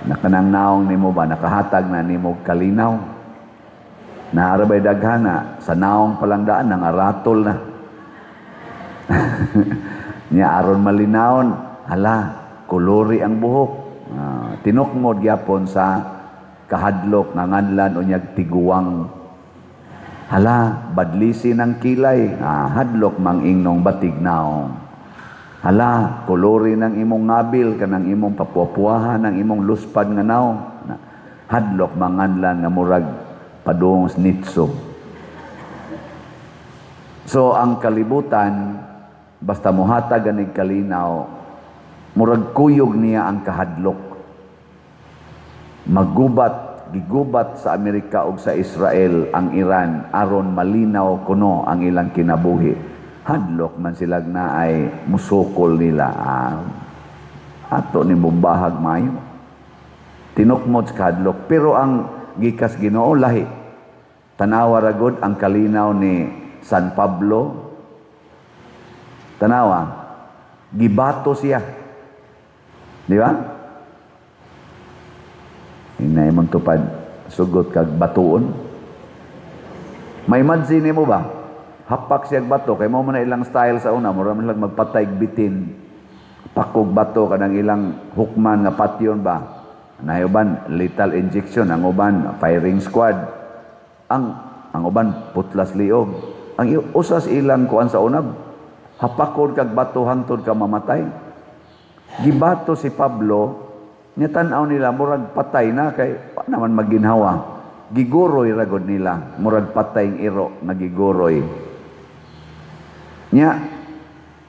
Nakanang naong nimo ba nakahatag na nimo kalinaw? Naarabay daghana sa naong palang daan nang aratol na. Nya aron malinawon, hala, kulori ang buhok. Tinukmod gyapon sa kahadlok nga nganlan unyag tiguwang. Hala, badlisi ng kilay, hadlok mang ingnong batignaw. Hala, kolori ng imong ngabil, kanang imong papuapuahan, ng imong luspad nga naw. Hadlok manganlan nga murag padung snitso. So, ang kalibutan, basta muhatag ganig kalinaw, murag kuyog niya ang kahadlok. Gigubat sa Amerika ug sa Israel ang Iran aron malinaw kuno ang ilang kinabuhi. Hadlok man sila na ay musukol nila. Ato ni bumbahag mayo. Tinukmod sa hadlok. Pero ang gikas Ginoo lahi. Tanawa ragod ang kalinaw ni San Pablo. Tanawa. Gibato siya. Di ba? Hinay mong tupad. Sugot kag batuon. May imagine mo ba? Hapak siya bato, kay mo na ilang style sa una, mura man lang magpatay bitin, pakog bato, kanang ilang hukman nga patyon ba, nayoban, lethal injection, ang uban, firing squad, ang uban, putlas liog, ang usas ilang kuan sa una, hapakod kag bato, hangtod ka mamatay. Gibato si Pablo, nyatanaw nila, murag patay na, kay pa naman maginhawa, giguroy ragod nila, murag patay ng iro, nagiguroy. Nya,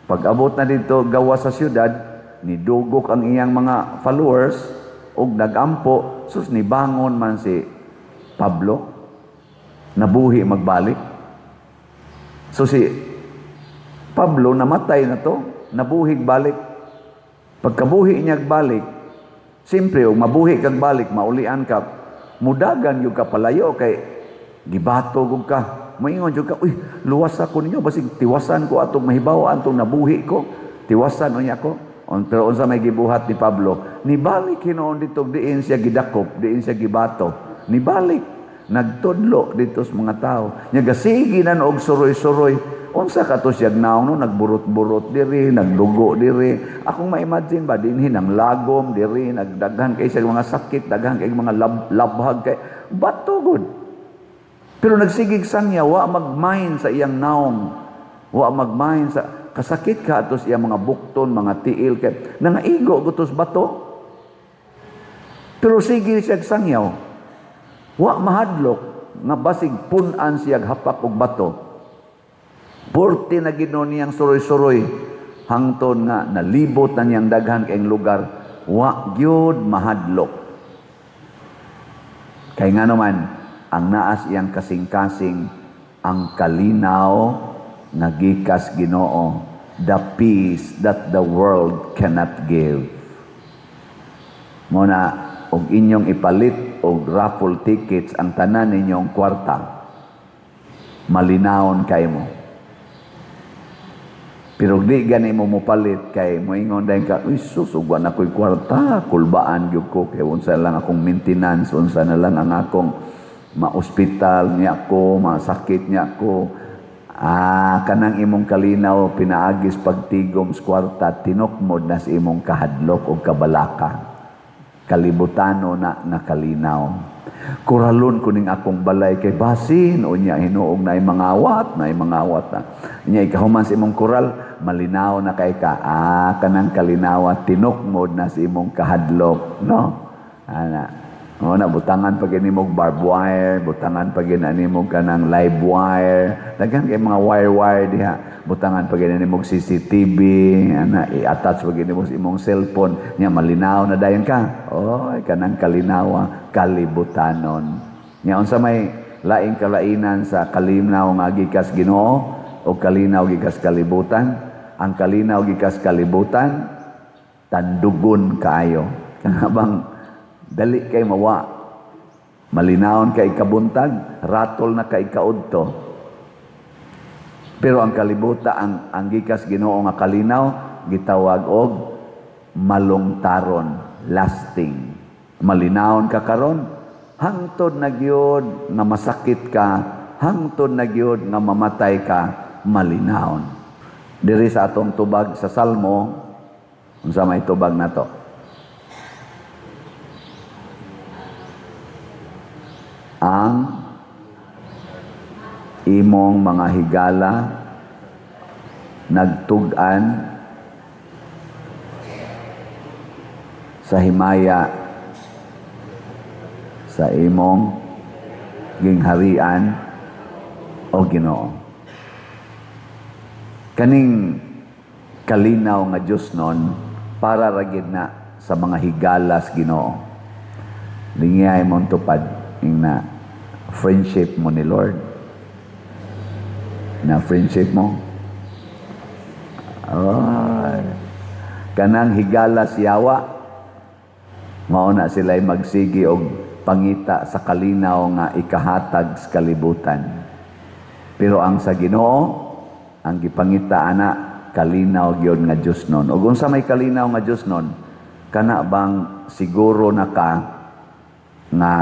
pag abot na dito gawa sa syudad, nidugok ang iyang mga followers ug nagampo, sus ni bangon man si Pablo, nabuhi magbalik. So si Pablo namatay na to, nabuhig balik. Pagkabuhi niya balik, Siyempre, og mabuhi kag balik, maulian ka, mudagan yung kapalayo kay gibato gud ka. Moingon jud ka, uy, luwas ako ninyo, basig tiwasan ko atong mahibaw, atong nabuhi ko, tiwasan unya ko. Pero unsa may gibuhat ni Pablo, nibalik hinoon dito, diin siya gidakop, diin siya gibato, nibalik, nagtudlo dito sa mga tao. Nya gasigi na og suroy-suroy. Unsa ka to siya naon no, nagburot-burot diri, nagdugo diri. Akong ma-imagine ba dinhi nang lagom diri, nagdaghan kay sa mga sakit, daghan kay mga labhag kay bato gud. Pero nagsigig sangya, wa magmain sa iyang naong. Wa magmain sa kasakit ka atos iyang mga bukton, mga tiil kay nangaigo gutos bato. Pero sige siya sangyaw. Wa mahadlok nga basig pun-an siya hapak og bato. Porte na ginon niyang suroy-suroy hangtod nga nalibot na niyang daghan kayong lugar, wa gyud mahadlok. Kay nga naman ang naas iyang kasing-kasing ang kalinaw nga gikas Ginoo, the peace that the world cannot give. Muna og inyong ipalit og raffle tickets ang tanan ninyong kwarta, malinawon kay mo. Pero di gani mo mupalit kay moingon dahil ka, uy sus, ugwan ako'y kwarta, kulbaan gyud ko, kay unsa lang akong maintenance, unsa na lang ang akong ma-ospital niya ko, masakit niya ko. Kanang imong kalinaw, pinaagis pagtigom sa kwarta, tinokmod na sa imong kahadlok o kabalaka. Kalibutano na kalinaw. Kuralon ko ning akong balay kay basin, o niya hinuog na mangawat na. Niya ikahuman sa imong kural, malinaw na kay ka. Kanang kalinawat, tinokmod na sa imong kahadlok. No? Butangan pag inimog barbed wire, butangan pag inimog ka ng live wire, daghan kay mga wire diha, butangan pag inimog CCTV, i-attach pag inimog imong cellphone, niya malinaw na dayon ka. Oy, kanang kalinawa, kalibutanon. Nya unsa may laing kalainan sa kalinaw nga gikas Ginoo o kalinaw gikas kalibutan? Ang kalinaw gikas kalibutan, tandugon kaayo. Kanabang dali kay mawa, malinawon kay kabuntag, ratol na kay kaudto. Pero ang kalibutan, ang gikas Ginoo nga kalinaw, gitawag og malungtaron, lasting. Malinawon ka karon, hangtod na gyud nga masakit ka, hangtod na gyud nga mamatay ka, malinawon. Diri sa atong tubag sa Salmo, unsa may tubag nato? Ang imong mga higala nagtug-an sa himaya sa imong gingharian o Ginoo. Kaning kalinaw nga Dios nun para ragid na sa mga higalas Ginoo. Lingay mong tupad na friendship mo ni Lord. Na friendship mo. Kanang higala siyawa, mauna sila'y magsigi og pangita sa kalinaw nga ikahatag sa kalibutan. Pero ang sa Ginoo, ang gipangita ana kalinaw gyud nga Dios nun. Ug unsa may kalinaw nga Dios nun, kana bang siguro na ka nga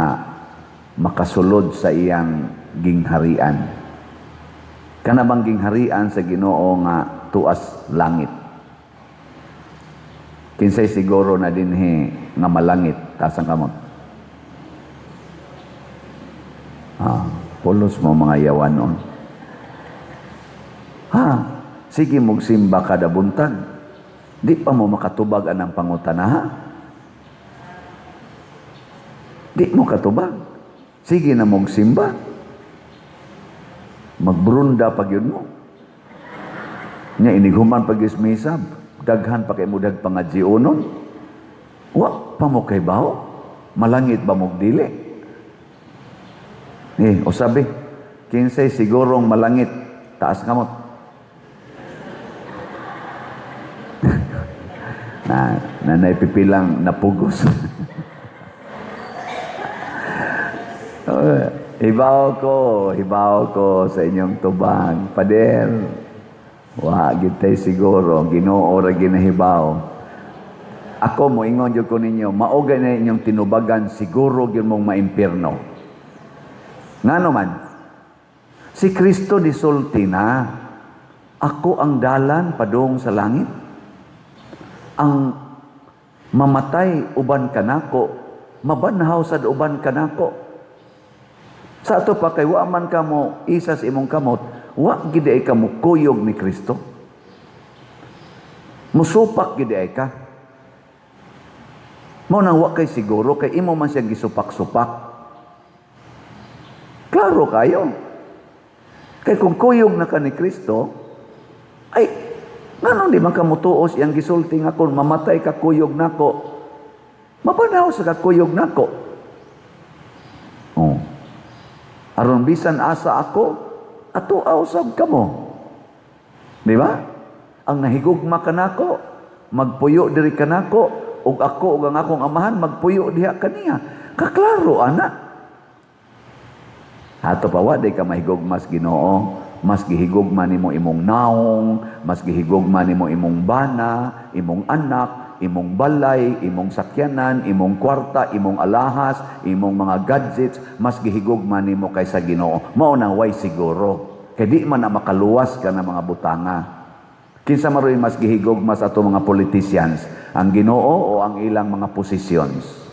makasulod sa iyang gingharian. Kana bang gingharian sa Ginoo nga tuas langit. Kinsay siguro na dinhi nga malangit tasang kamot. Pulos mo mga yawanon. Sige mong simba kada buntag. Di pa mo makatubag anang pangutanaha. Di mo katubag. Sige na mong simba. Magbrunda pag yun mo. Nya inighuman pag ismisa, daghan pa kay mudag pangadjiunon. Wa pa mo kay bao? Malangit ba mo dili? O sabi, kinsay sigurong malangit, taas kamot. na naipipilang napugos. Hibaw ko sa inyong tubag. Pader, gitay siguro, Ginoo ra ginahibaw. Ako mo, ingon yun ko ninyo, maugay na inyong tinubagan, siguro yun mong maimpirno. Nga naman, si Kristo disulti na, ako ang dalan padung sa langit. Ang mamatay uban kanako, mabanhaw sa uban kanako. Sa ato pa kay wa man ka mo isa sa imong kamot, wa gid ay ka mo kuyog ni Kristo. Musupak gid ay ka. Mo nang wa kay siguro kay imo man siya gisupak-supak. Klaro kayo. Kay kung kuyog na ka ni Kristo, ay ngano di man ka mutuos iyang gisulti nga kung mamatay ka kuyog nako. Mabanaw sa ka kuyog nako. Oh. Aron bisan asa ako, ato ausab ka mo. Di ba? Ang nahigugma ka nako, magpuyo diri ka nako, ug ako ug ang akong amahan magpuyo diha kaniya. Kaklaro ana. Ato pa wa day ka mahigugmas Ginoo, mas gihigugma nimo imong naong, mas gihigugma nimo imong bana, imong anak, imong balay, imong sakyanan, imong kwarta, imong alahas, imong mga gadgets, mas gihigugma nimo kaysa Ginoo. Mao nang way siguro. Kay di man na makaluwas ka ng mga butanga. Kinsa maroy mas gihigugma sa ato mga politicians, ang Ginoo o ang ilang mga positions?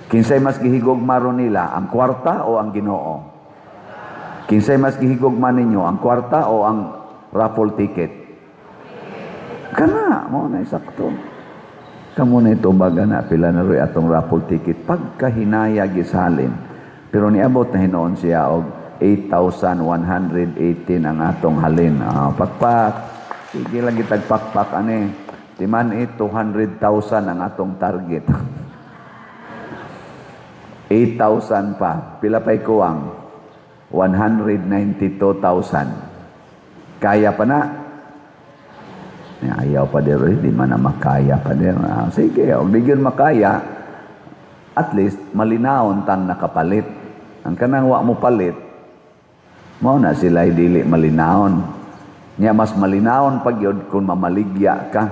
Kinsay mas gihigugma ron nila, ang kwarta o ang Ginoo? Kinsay mas gihigugma ninyo, ang kwarta o ang raffle ticket? Kana mo na isakto. Kamo na ito baga na pila na rin atong raffle ticket pagkahinaya gisalin. Pero niabot na hinoon siya og 8,118 ang atong halin. Pakpak. Sige lang kitag pakpak ani. Timan 200,000 ang atong target. 8,000 pa. Pila pa'y kuwang? 192,000. Kaya pa na? Ayaw pa dero, di man na makaya pa dero. Sige, o di yun makaya, at least malinaon tang nakapalit. Ang kanang wa mo palit, mo na sila dili malinaon. Nya mas malinaon pag yun kung mamaligya ka.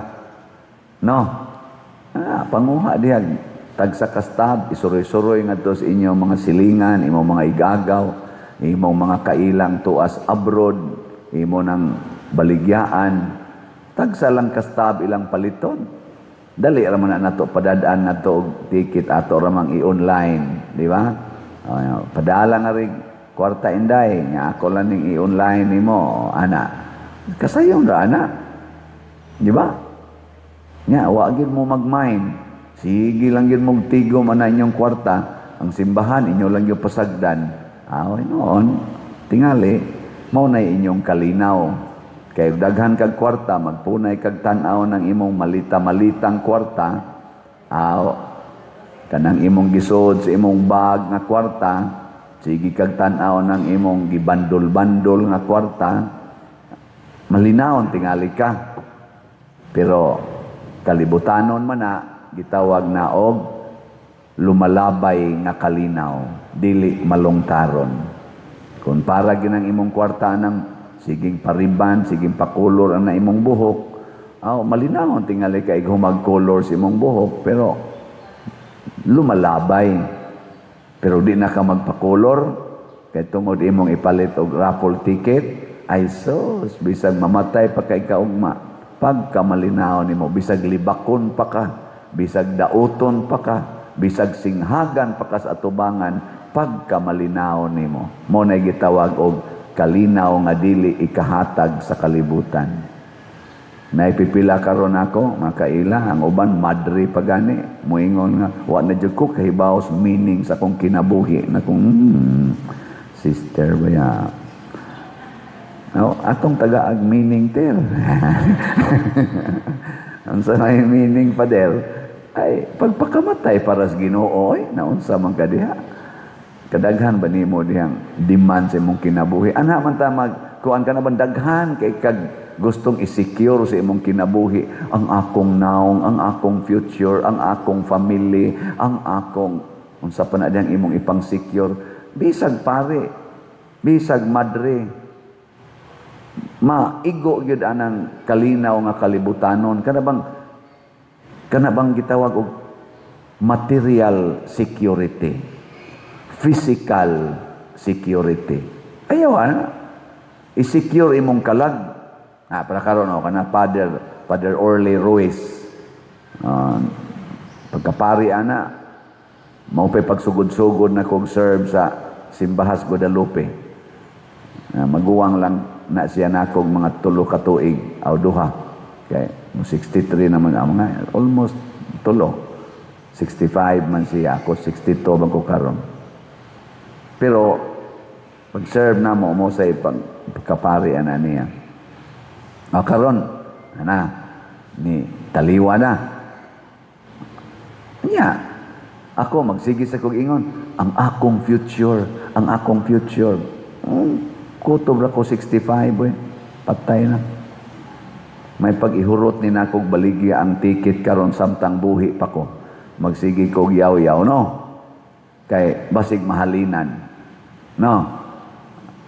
No? Panguha diha, tagsa kastab, isuroy-suroy nga to sa inyong mga silingan, imong mga igagaw, imong mga kailang tuas abroad, imo ng baligyaan, tagsa lang kastab ilang paliton. Dali raman na nato padadaan nato og ticket ato ramang i-online, di ba? Padala nga rig kwarta inday, nga ako lang ning i-online nimo, ana. Kasayon ra ana. Di ba? Nya wa gid mo mag-mind. Sige lang yun mong tigo man na inyong kwarta, ang simbahan inyo lang yung pasagdan. Noon, tingali, mo na inyong kalinaw. Kaya daghan kag kwarta, magpunay kag tanaw ng imong malita-malitang kwarta, kanang imong gisod sa imong bag nga kwarta, sige kag tanaw ng imong gibandol-bandol nga kwarta, malinaon tingali ka. Pero kalibutanon man na, gitawag na og lumalabay nga kalinaw, dili malungtaron. Kung para ginang imong kwarta ng siging pariban, siging pakulor ang na imong buhok, malinaw tingali ka humag color sa imong buhok, pero lumalabay. Pero di na ka magpakulor, kay tungod imong ipalit og raffle ticket, ay sus, bisag mamatay pa kay kaugma, pagka malinaw nimo, bisag libakon pa ka, bisag dauton pa ka, bisag singhagan pa ka sa atubangan, pagka malinaw nimo. Mo na gitawag og kalinaw nga dili ikahatag sa kalibutan. Naipipila karon ako, makaila, ang uban madre pa gani, moingon nga wa na jud ko kahibaw sa meaning sa akong kinabuhi na kung sister ba ya. Atong tagaag meaning ter. Ang sa may meaning pa der, ay pagpakamatay para sa Ginoo, naunsa man ka diha. Kadaghan ba nimo dihang demand sa imong kinabuhi? Ana man ta kuan ka na ba daghan kay kag gustong i-secure sa imong kinabuhi ang akong naong, ang akong future, ang akong family, ang akong unsa pa na diyang imong ipang secure. Bisag pare, bisag madre, maigo gyud anang kalinaw nga kalibutanon. Kana bang gitawag og material security, physical security. Ayaw i-secure imong kalag. Para karon kana Father Orly Ruiz. Pagkapari ana, mao pay pagsugod-sugod na kog serve sa Simbahas Guadalupe. Maguwang lang na siya nakog mga 3 ka tuig aw duha. Kay 63 naman ang mga almost 3. 65 man siya, ako 62 man ko karon. Pero pag-serve na mo sa pagkapari ana niya. Karon ni taliwa na. Nya, ako magsige sa kog ingon, ang akong future, ang akong future. Kutob ra ko 65 patay na. May pag-ihurot ni nakog baligya ang ticket karon samtang buhi pa ko. Magsige kog yaw-yaw, no? Kay basig mahalinan. No?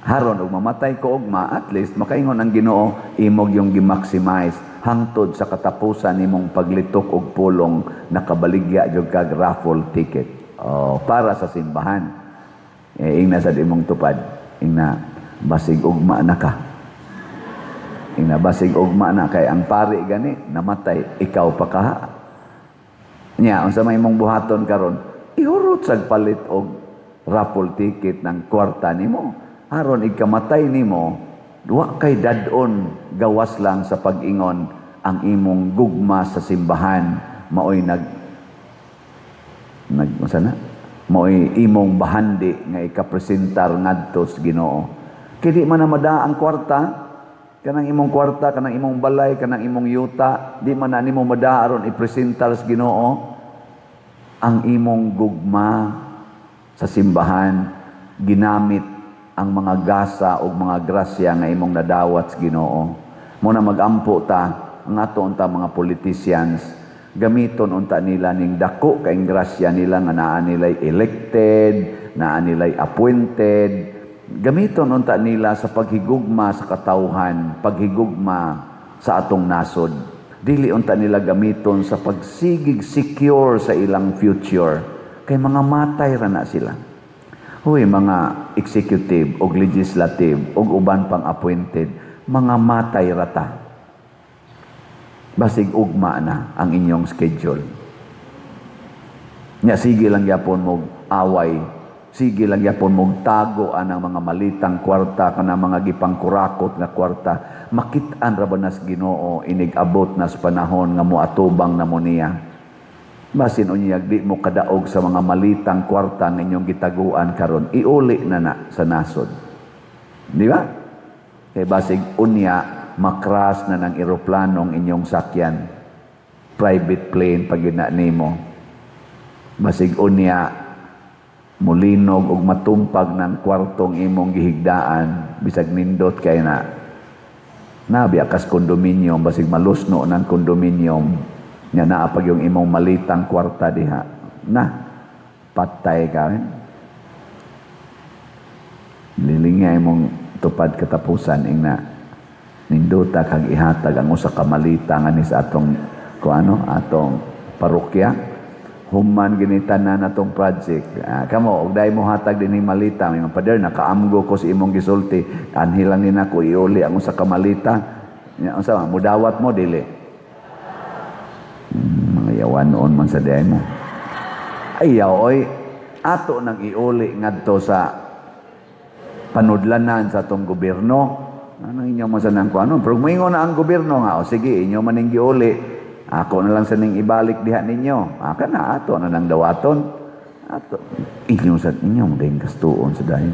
Haron og mamatay ko ugma, at least makaingon ang Ginoo imog yung gi-maximize hangtod sa katapusan nimong paglitok og pulong nakabaligya jud kag raffle ticket. Para sa simbahan. Ingna sa imong tupad, ingna basig ugma na ka. Ingna basig ugma na kay ang pari gani namatay, ikaw pa ka. Nya unsa may imong buhaton karon? Ihurot sag palit og raffle ticket ng kwarta nimo. Aron ikamatay nimo, duwa kay dadon gawas lang sa pag-ingon ang imong gugma sa simbahan maoy maoy imong bahandi nga ikapresentar ngadto sa Ginoo. Kay di man na mada ang kwarta, kanang imong kwarta, kanang imong balay, kanang imong yuta, di man na nimo mada aron ipresentar sa Ginoo ang imong gugma sa simbahan, ginamit ang mga gasa o mga grasya nga imong nadawat sa Ginoo. Muna magampo ta ang ato unta mga politicians, gamiton unta nila ning dako kaing grasya nila nga naa nilay elected, naa nilay appointed. Gamiton unta nila sa paghigugma sa katawhan, paghigugma sa atong nasod. Dili unta nila gamiton sa pagsigig secure sa ilang future. Kay mga matay ra na sila. Huy, mga executive o legislative o uban pang appointed, mga matay rata. Basig ugma na ang inyong schedule. Nya, sige lang yapon mo away, sige lang yapon mo tago ang mga malitang kwarta, kanang mga gipangkurakot na kwarta. Makitaan ra ba nas Ginoo, inig-abot nas panahon nga moatubang na mo niya. Basin unyag di mo kadaog sa mga malitang kwarta ng inyong gitaguan karon, iuli na sa nasod. Di ba? Kay basig unya makras na ng eroplanong inyong sakyan, private plane pag nimo. Basig unya mulinog og matumpag ng kwartong imong gihigdaan, bisag nindot kay nabiya kas kondominium, basig malusno ng kondominium. Nga naapag yung imong malitang kwarta diha. Patay ka. Lilingay mong tupad katapusan ingna ninduta kag ihatag ang usa ka malita nga ni sa atong atong parokya. Human ginitanan natong project. Kamo og dai mo hatag dinhi malita, may pader nakaamgo ko si imong gisulti. Anhilan ni nako iuli ang usa ka malita. Unsa mudawat mo dili? Mga yawan noon man sa diay mo. Ayaw, ato nang iuli ngadto sa panudlanan sa atong gobyerno. Ano inyo man sa nang kuano? Pero moingon na ang gobyerno nga, sige, inyo man ning giuli. Ako na lang sa ning ibalik diha ninyo. Kana ato na lang dawaton. Ato. Inyo sa inyo, maging gastuon sa dahin.